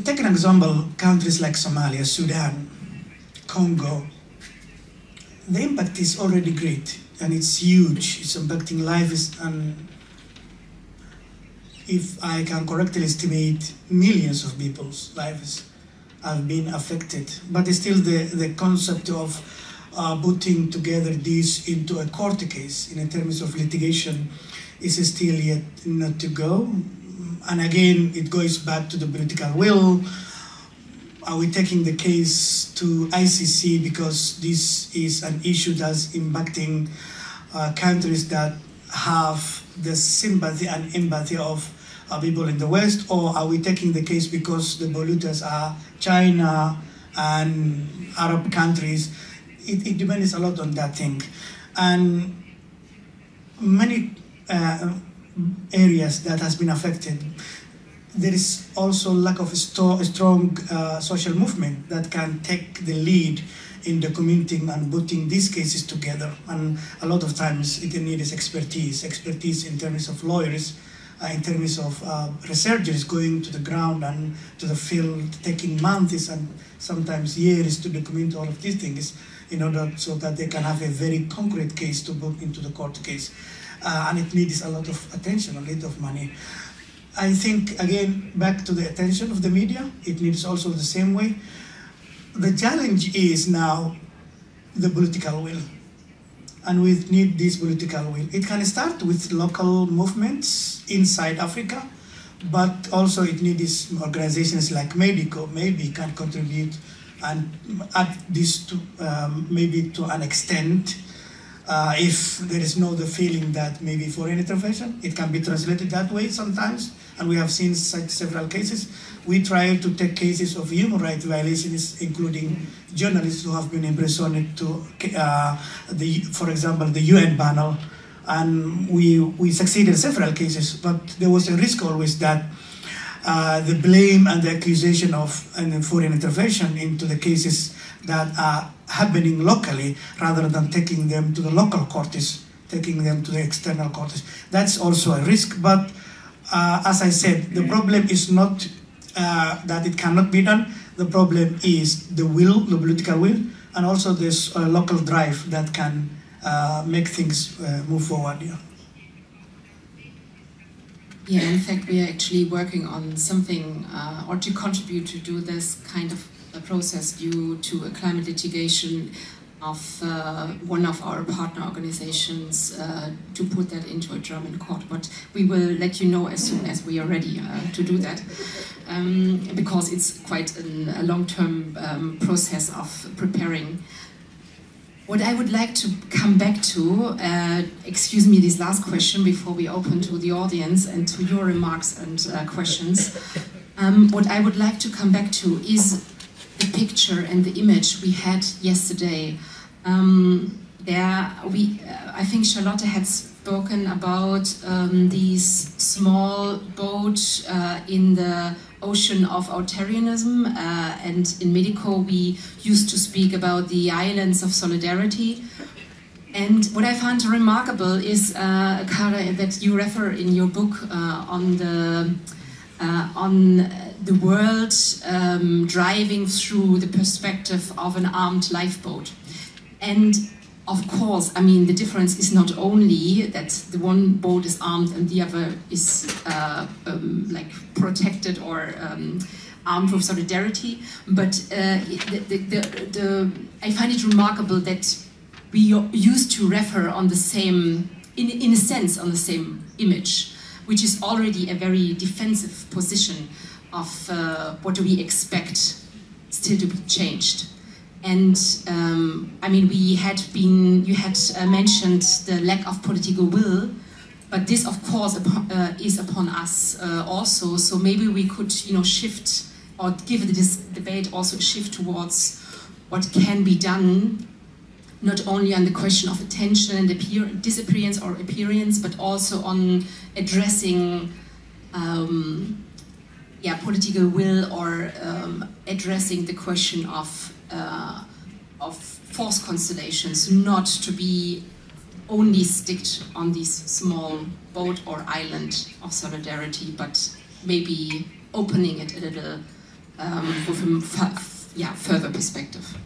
Take an example, countries like Somalia, Sudan, Congo. The impact is already great and it's huge. It's impacting lives, and if I can correctly estimate, millions of people's lives have been affected. But still the concept of putting together this into a court case in terms of litigation is still yet not to go. And again, it goes back to the political will. Are we taking the case to ICC because this is an issue that's impacting countries that have the sympathy and empathy of people in the West? Or are we taking the case because the polluters are China and Arab countries? It depends a lot on that thing. And many areas that has been affected, there is also lack of a strong social movement that can take the lead in documenting and putting these cases together. And a lot of times it needs expertise in terms of lawyers, in terms of researchers going to the ground and to the field, taking months and sometimes years to document all of these things in order so that they can have a very concrete case to put into the court case. And it needs a lot of attention, a lot of money. I think, again, back to the attention of the media, it needs also the same way. The challenge is now the political will. And we need this political will. It can start with local movements inside Africa, but also it needs organizations like Medico, maybe can contribute and add this to maybe to an extent. If there is no the feeling that maybe foreign intervention, it can be translated that way sometimes, and we have seen such several cases. We try to take cases of human rights violations, including journalists who have been imprisoned to, for example, the UN panel, and we succeeded in several cases, but there was a risk always that the blame and the accusation of foreign intervention into the cases that are happening locally rather than taking them to the local courts, taking them to the external courts. That's also a risk, but as I said, the problem is not that it cannot be done. The problem is the will, the political will, and also this local drive that can make things move forward. Yeah. Yeah, in fact, we are actually working on something, or to contribute to do this kind of a process due to a climate litigation of one of our partner organizations to put that into a German court. But we will let you know as soon as we are ready to do that, because it's quite a long-term process of preparing. What I would like to come back to, excuse me, this last question before we open to the audience and to your remarks and questions. What I would like to come back to is the picture and the image we had yesterday. I think Charlotte had spoken about these small boats in the ocean of autoritarianism, and in medico we used to speak about the islands of solidarity. And what I found remarkable is, Cara, that you refer in your book on the world driving through the perspective of an armed lifeboat. And of course, I mean, the difference is not only that the one boat is armed and the other is like protected or armed with solidarity, but I find it remarkable that we used to refer on the same, in a sense, on the same image, which is already a very defensive position of what do we expect still to be changed. And I mean, you had mentioned the lack of political will, but this, of course, is upon us also. So maybe we could, shift or give this debate also a shift towards what can be done, not only on the question of attention and disappearance or appearance, but also on addressing political will, or addressing the question of force constellations, not to be only sticked on this small boat or island of solidarity, but maybe opening it a little with a further perspective.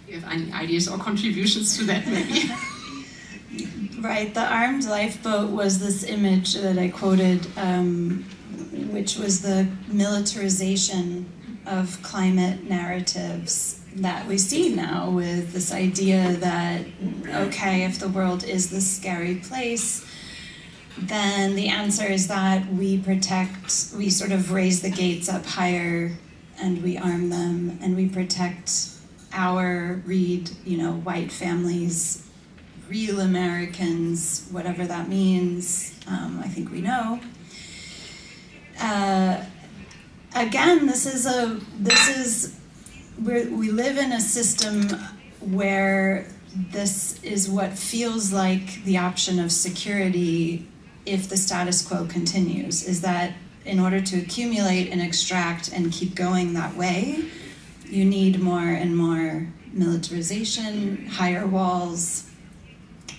Do you have any ideas or contributions to that, maybe? Right, the armed lifeboat was this image that I quoted, which was the militarization of climate narratives that we see now, with this idea that, okay, if the world is this scary place, then the answer is that we sort of raise the gates up higher and we arm them and we protect our, white families, real Americans, whatever that means. I think we know. Again, we live in a system where this is what feels like the option of security if the status quo continues, is that in order to accumulate and extract and keep going that way, you need more and more militarization, higher walls,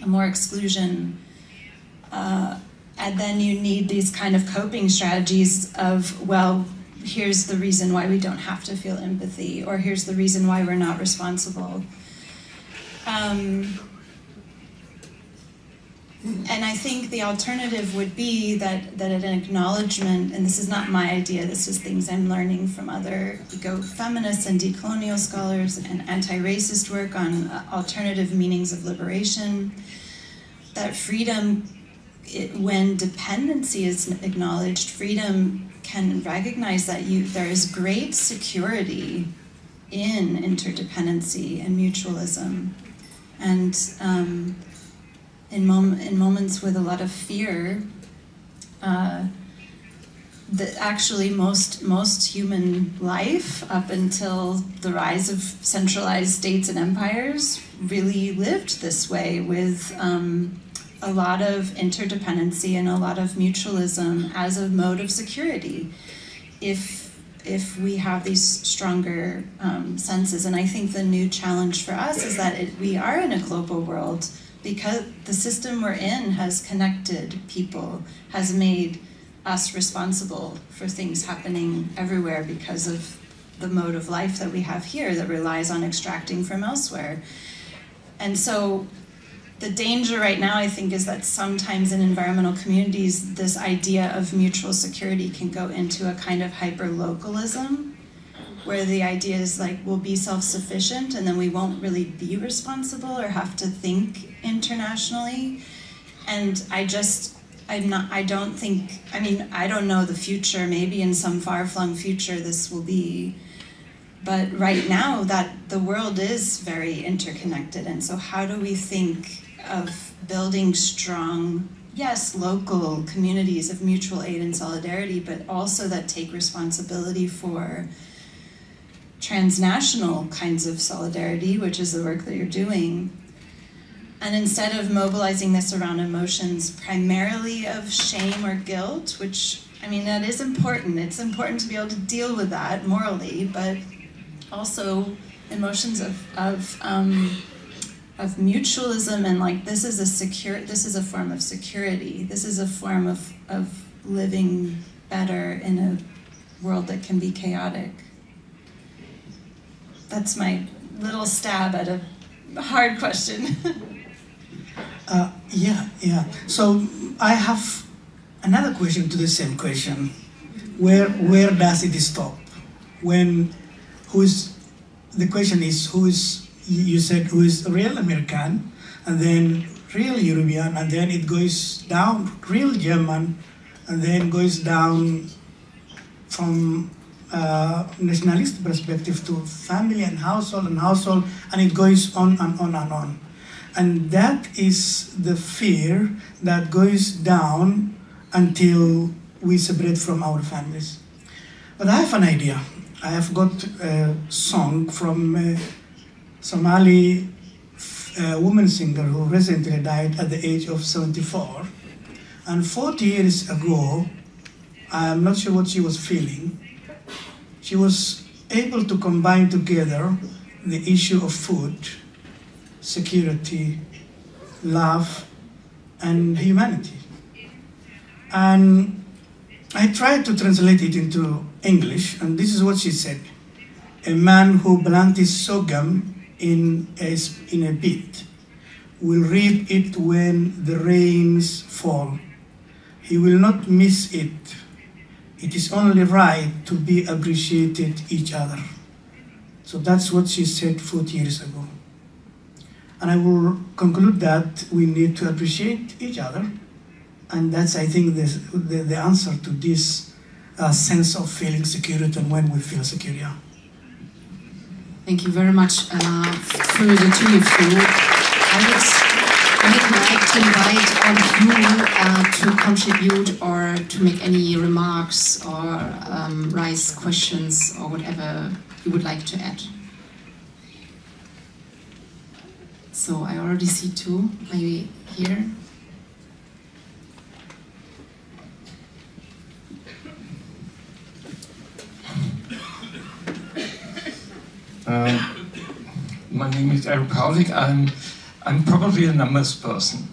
more exclusion, and then you need these kind of coping strategies of, well, here's the reason why we don't have to feel empathy, or here's the reason why we're not responsible. And I think the alternative would be that an acknowledgement, and this is not my idea, this is things I'm learning from other eco-feminists and decolonial scholars and anti-racist work on alternative meanings of liberation, that freedom, when dependency is acknowledged, freedom can recognize that there is great security in interdependency and mutualism. And in moments with a lot of fear, actually most human life up until the rise of centralized states and empires really lived this way, with a lot of interdependency and a lot of mutualism as a mode of security, if we have these stronger senses. And I think the new challenge for us is that we are in a global world, because the system we're in has connected people, has made us responsible for things happening everywhere because of the mode of life that we have here that relies on extracting from elsewhere. And so the danger right now, I think, is that sometimes in environmental communities, this idea of mutual security can go into a kind of hyper-localism, where the idea is like, we'll be self-sufficient and then we won't really be responsible or have to think internationally. And I don't think, I mean, I don't know the future, maybe in some far-flung future this will be, but right now that the world is very interconnected, and so how do we think of building strong, yes, local communities of mutual aid and solidarity, but also that take responsibility for transnational kinds of solidarity, which is the work that you're doing. And instead of mobilizing this around emotions primarily of shame or guilt, which, I mean, that is important. It's important to be able to deal with that morally, but also emotions of mutualism, and like, this is a form of security. This is a form of living better in a world that can be chaotic. That's my little stab at a hard question. Yeah. So I have another question to the same question. Where does it stop? The question is, you said who is real American, and then real European, and then it goes down real German, and then goes down from nationalist perspective to family and household, and it goes on and on and on. And that is the fear that goes down until we separate from our families. But I have an idea. I have got a song from a Somali woman singer who recently died at the age of 74. And 40 years ago, I am not sure what she was feeling. She was able to combine together the issue of food, security, love, and humanity. And I tried to translate it into English, and this is what she said. A man who planted sorghum in a pit will reap it when the rains fall. He will not miss it. It is only right to be appreciated each other. So that's what she said 40 years ago. And I will conclude that we need to appreciate each other. And that's, I think, the answer to this sense of feeling secure and when we feel secure. Yeah. Thank you very much for the two of you. I'd like to invite all of you to contribute or to make any remarks or raise questions or whatever you would like to add. So I already see two, maybe here. My name is Eric Paulik. I'm probably a numbers person,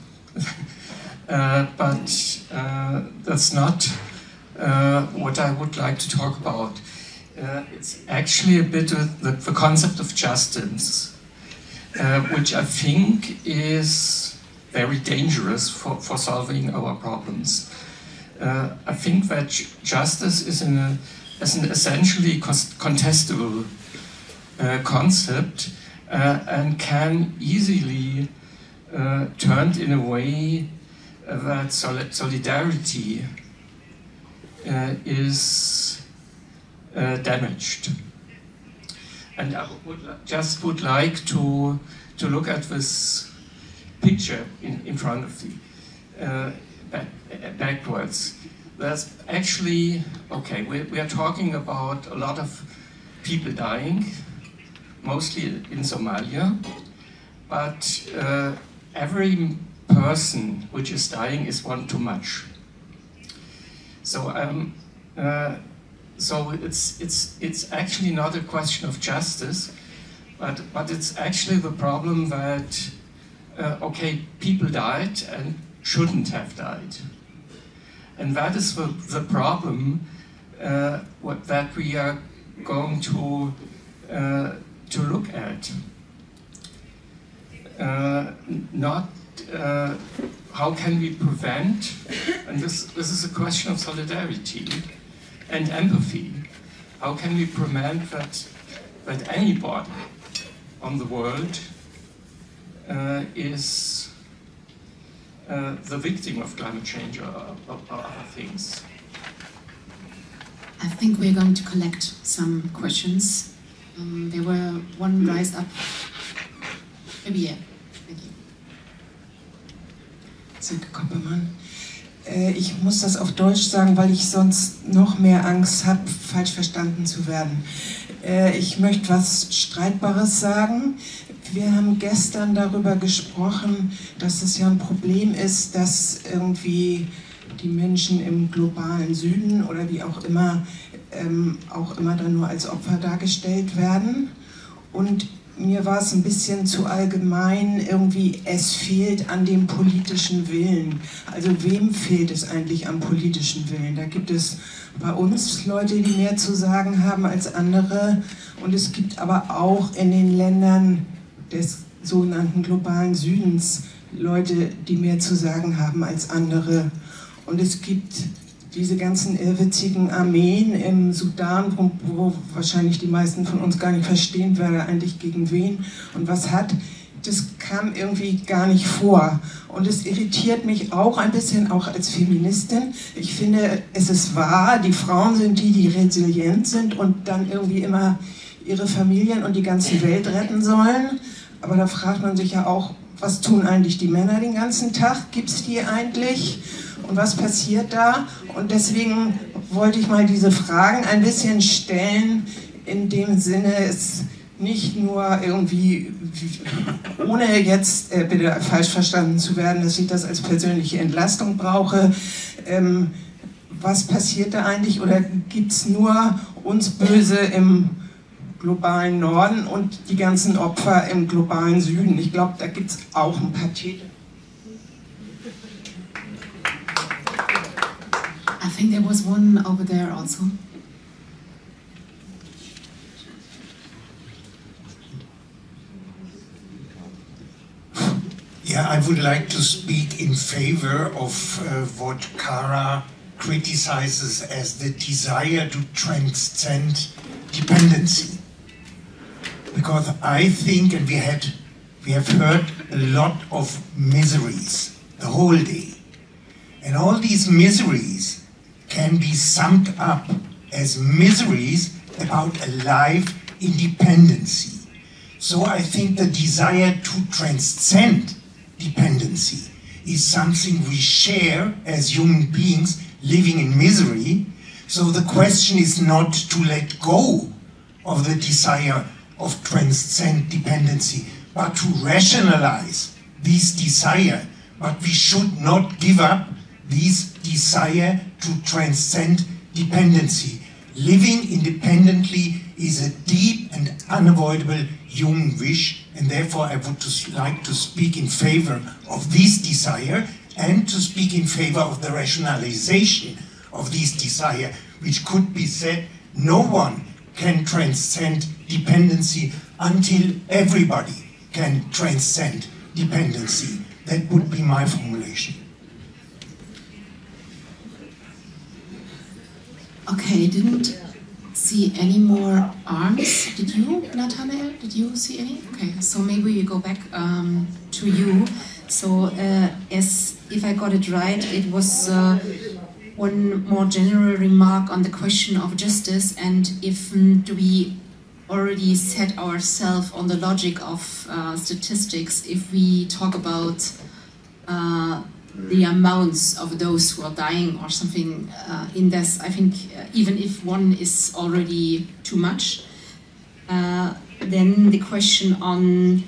but that's not what I would like to talk about. It's actually a bit of the concept of justice, which I think is very dangerous for solving our problems. I think that justice is an essentially contestable concept and can easily turned in a way that solidarity is damaged. And I would like to look at this picture in front of you, backwards. There's actually, okay, we are talking about a lot of people dying, mostly in Somalia, but every person which is dying is one too much. So it's actually not a question of justice, but it's actually the problem that okay, people died and shouldn't have died, and that is the problem that we are going to look at. how can we prevent, and this is a question of solidarity and empathy, how can we prevent that anybody on the world is the victim of climate change or other things? I think we're going to collect some questions. There were one raised up. Maybe, yeah. Thank you. Silke Koppermann. Ich muss das auf Deutsch sagen, weil ich sonst noch mehr Angst habe, falsch verstanden zu werden. Ich möchte was Streitbares sagen. Wir haben gestern darüber gesprochen, dass es ja ein Problem ist, dass irgendwie die Menschen im globalen Süden oder wie auch immer dann nur als Opfer dargestellt werden. Und mir war es ein bisschen zu allgemein, irgendwie es fehlt an dem politischen Willen. Also wem fehlt es eigentlich am politischen Willen? Da gibt es bei uns Leute, die mehr zu sagen haben als andere. Und es gibt aber auch in den Ländern des sogenannten globalen Südens Leute, die mehr zu sagen haben als andere. Und es gibt diese ganzen irrwitzigen Armeen im Sudan, wo wahrscheinlich die meisten von uns gar nicht verstehen, wer da eigentlich gegen wen und was hat. Das kam irgendwie gar nicht vor. Und es irritiert mich auch ein bisschen, auch als Feministin. Ich finde, es ist wahr, die Frauen sind die resilient sind und dann irgendwie immer ihre Familien und die ganze Welt retten sollen. Aber da fragt man sich ja auch, was tun eigentlich die Männer den ganzen Tag? Gibt es die eigentlich? Und was passiert da? Und deswegen wollte ich mal diese Fragen ein bisschen stellen, in dem Sinne, es nicht nur irgendwie, ohne jetzt bitte falsch verstanden zu werden, dass ich das als persönliche Entlastung brauche. Was passiert da eigentlich? Oder gibt es nur uns Böse im globalen Norden und die ganzen Opfer im globalen Süden? Ich glaube, da gibt es auch ein paar Täter. I think there was one over there also. Yeah, I would like to speak in favor of what Cara criticizes as the desire to transcend dependency. Because I think, and we have heard a lot of miseries the whole day. And all these miseries can be summed up as miseries about a life in dependency. So I think the desire to transcend dependency is something we share as human beings living in misery. So the question is not to let go of the desire of transcend dependency, but to rationalize this desire. But we should not give up this desire to transcend dependency. Living independently is a deep and unavoidable human wish, and therefore I would like to speak in favor of this desire and to speak in favor of the rationalization of this desire, which could be said no one can transcend dependency until everybody can transcend dependency. That would be my formulation. Okay, didn't see any more arms. Did you, Nathanael? Did you see any? Okay, so maybe we go back to you. So, as if I got it right, it was one more general remark on the question of justice, and if do we already set ourselves on the logic of statistics if we talk about the amounts of those who are dying or something in this. I think even if one is already too much, then the question on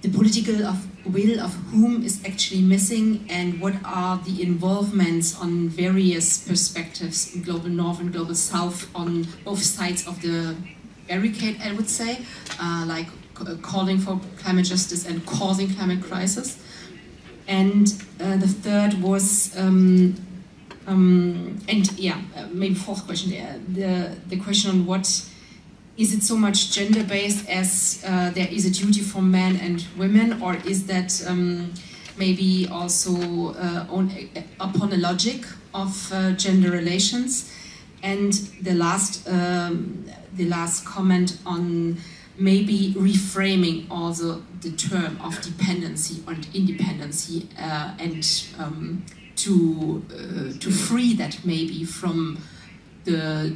the political will of whom is actually missing and what are the involvements on various perspectives in global north and global south on both sides of the barricade, I would say, like calling for climate justice and causing climate crisis. And the third was, maybe fourth question, the question on what is it so much gender-based as there is a duty for men and women, or is that maybe also upon a logic of gender relations? And the last comment on maybe reframing also the term of dependency and independency, and to free that maybe from the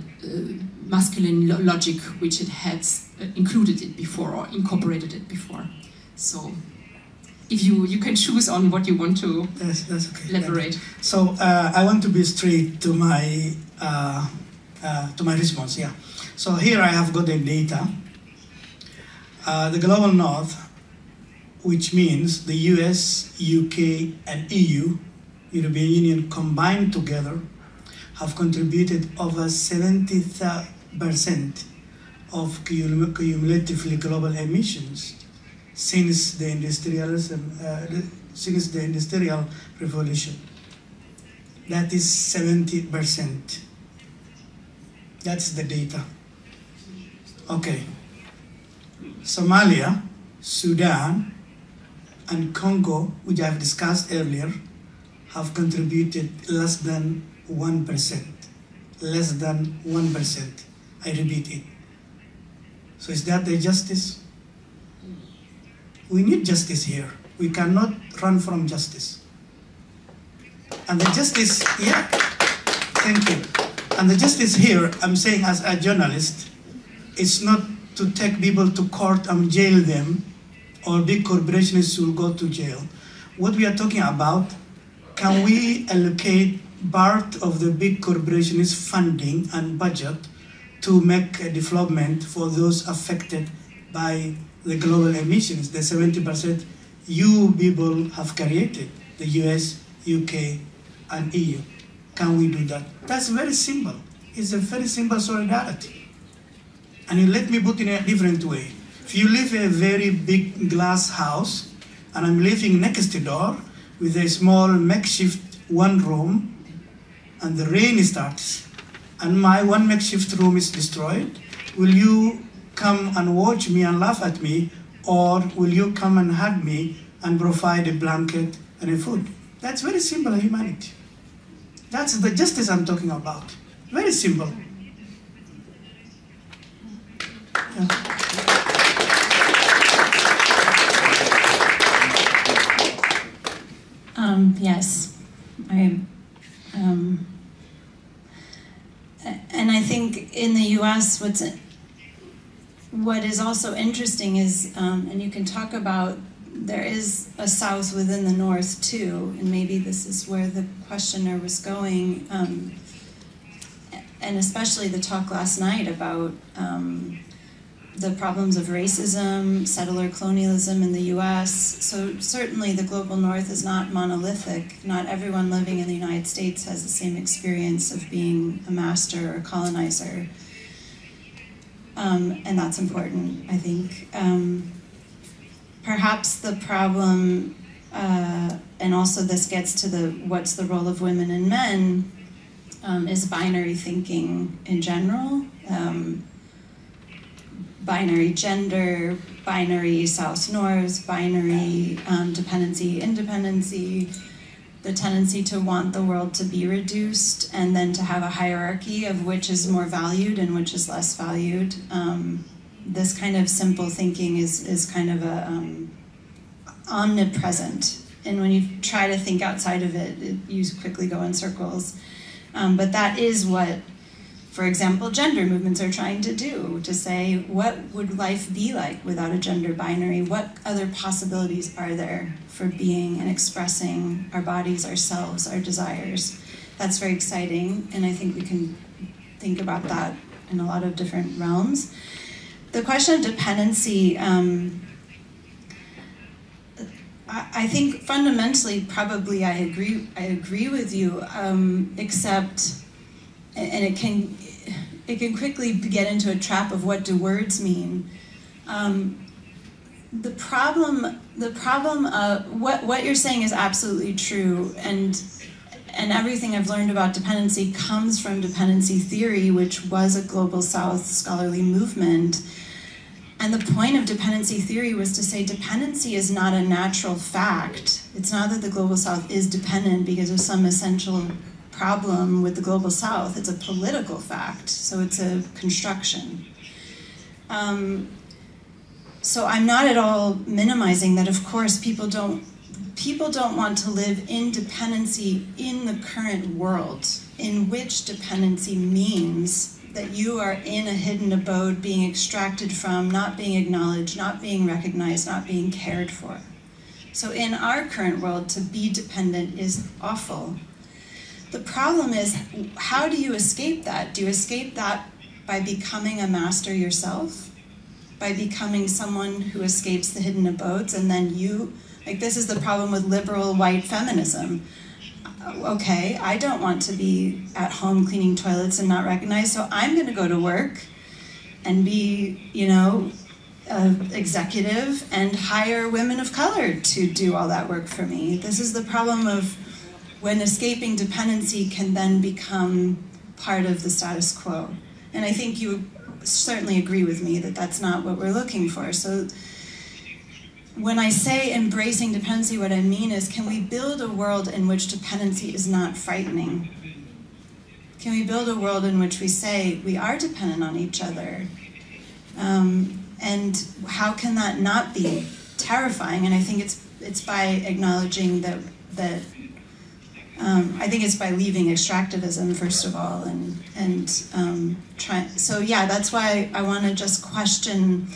masculine logic which it has included it before or incorporated it before. So if you can choose on what you want to that's okay. elaborate. So I want to be straight to my response. Yeah. So here I have got the data. The global north, which means the US, UK, and EU, European Union combined together, have contributed over 70% of cumulatively global emissions since the industrial revolution. That is 70%. That's the data. Okay. Somalia, Sudan, and Congo, which I've discussed earlier, have contributed less than 1%. Less than 1%. I repeat it. So is that the justice? We need justice here. We cannot run from justice. And the justice, yeah, thank you. And the justice here, I'm saying as a journalist, it's not to take people to court and jail them, or big corporations will go to jail. What we are talking about, can we allocate part of the big corporations' funding and budget to make a development for those affected by the global emissions, the 70% you people have created, the US, UK, and EU? Can we do that? That's very simple. It's a very simple solidarity. And you let me put it in a different way. If you live in a very big glass house, and I'm living next door with a small makeshift one room, and the rain starts, and my one makeshift room is destroyed, will you come and watch me and laugh at me, or will you come and hug me and provide a blanket and a food? That's very simple humanity. That's the justice I'm talking about. Very simple. Yeah. Yes, and I think in the U.S. what is also interesting is, and you can talk about, there is a South within the North too, and maybe this is where the questioner was going, and especially the talk last night about the problems of racism, settler colonialism in the US. So certainly the global North is not monolithic. Not everyone living in the United States has the same experience of being a master or colonizer. And that's important, I think. Perhaps the problem, and also this gets to what's the role of women and men, is binary thinking in general. Binary gender, binary South-North, binary dependency, independency, the tendency to want the world to be reduced and then to have a hierarchy of which is more valued and which is less valued. This kind of simple thinking is kind of omnipresent. And when you try to think outside of it, you quickly go in circles. But that is what, for example, gender movements are trying to do, to say, what would life be like without a gender binary? What other possibilities are there for being and expressing our bodies, ourselves, our desires? That's very exciting, and I think we can think about that in a lot of different realms. The question of dependency, I think fundamentally, probably I agree with you, except, and it can quickly get into a trap of what do words mean. The problem of what you're saying is absolutely true, and And everything I've learned about dependency comes from dependency theory, which was a Global South scholarly movement. And the point of dependency theory was to say dependency is not a natural fact. It's not that the Global South is dependent because of some essential problem with the Global South. It's a political fact, so it's a construction. So I'm not at all minimizing that. Of course, people don't want to live in dependency in the current world, in which dependency means that you are in a hidden abode being extracted from, not being acknowledged, not being recognized, not being cared for. So in our current world, to be dependent is awful. The problem is, how do you escape that? Do you escape that by becoming a master yourself? By becoming someone who escapes the hidden abodes, and then you, like this is the problem with liberal white feminism. Okay, I don't want to be at home cleaning toilets and not recognized, so I'm going to go to work and be, you know, executive and hire women of color to do all that work for me. This is the problem of when escaping dependency can then become part of the status quo. And I think you certainly agree with me that that's not what we're looking for. So when I say embracing dependency, what I mean is, can we build a world in which dependency is not frightening? Can we build a world in which we say we are dependent on each other? And how can that not be terrifying? And I think it's by acknowledging that I think it's by leaving extractivism, first of all, and try. So yeah, that's why I want to just question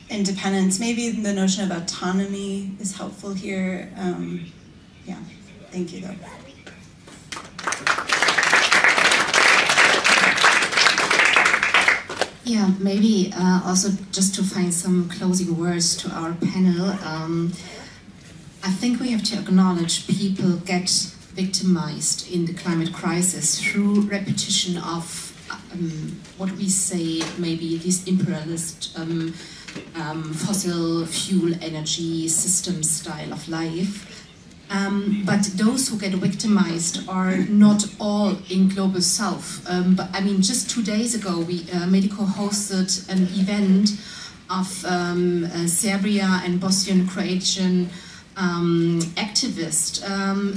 independence. Maybe the notion of autonomy is helpful here. Yeah, thank you though. Yeah, maybe also just to find some closing words to our panel. I think we have to acknowledge people get victimized in the climate crisis through repetition of what we say, maybe this imperialist fossil fuel energy system style of life. But those who get victimized are not all in Global South. But I mean, just 2 days ago, medico hosted an event of Serbia and Bosnian Croatian activists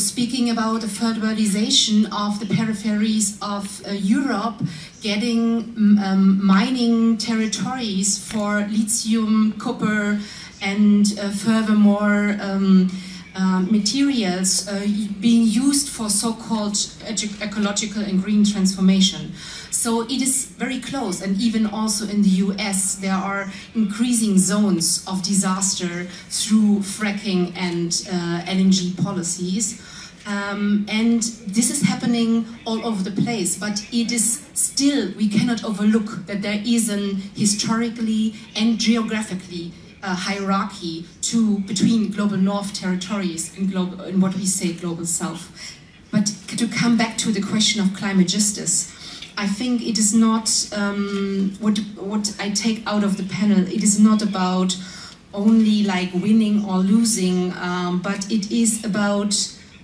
speaking about the federalization of the peripheries of Europe, getting mining territories for lithium, copper, and furthermore materials being used for so-called ecological and green transformation. So it is very close, and even also in the US there are increasing zones of disaster through fracking and LNG policies. And this is happening all over the place, but it is still, we cannot overlook that there is an historically and geographically hierarchy between Global North territories and what we say Global South. But to come back to the question of climate justice, I think it is not, what I take out of the panel, it is not about only like winning or losing, but it is about,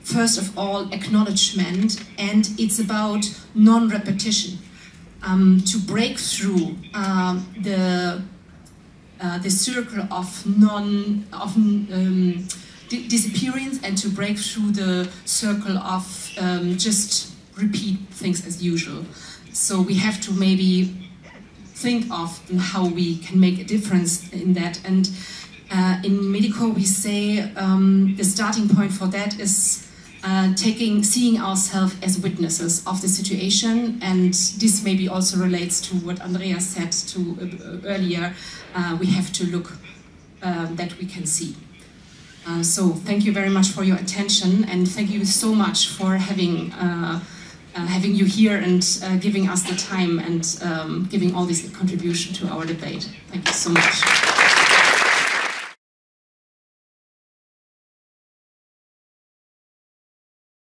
first of all, acknowledgement, and it's about non-repetition, to break through the circle of disappearance, and to break through the circle of just repeat things as usual. So we have to maybe think of how we can make a difference in that. And in medico we say the starting point for that is seeing ourselves as witnesses of the situation, and this maybe also relates to what Andrea said earlier. We have to look that we can see. So thank you very much for your attention, and thank you so much for having you here and giving us the time and giving all this contribution to our debate. Thank you so much.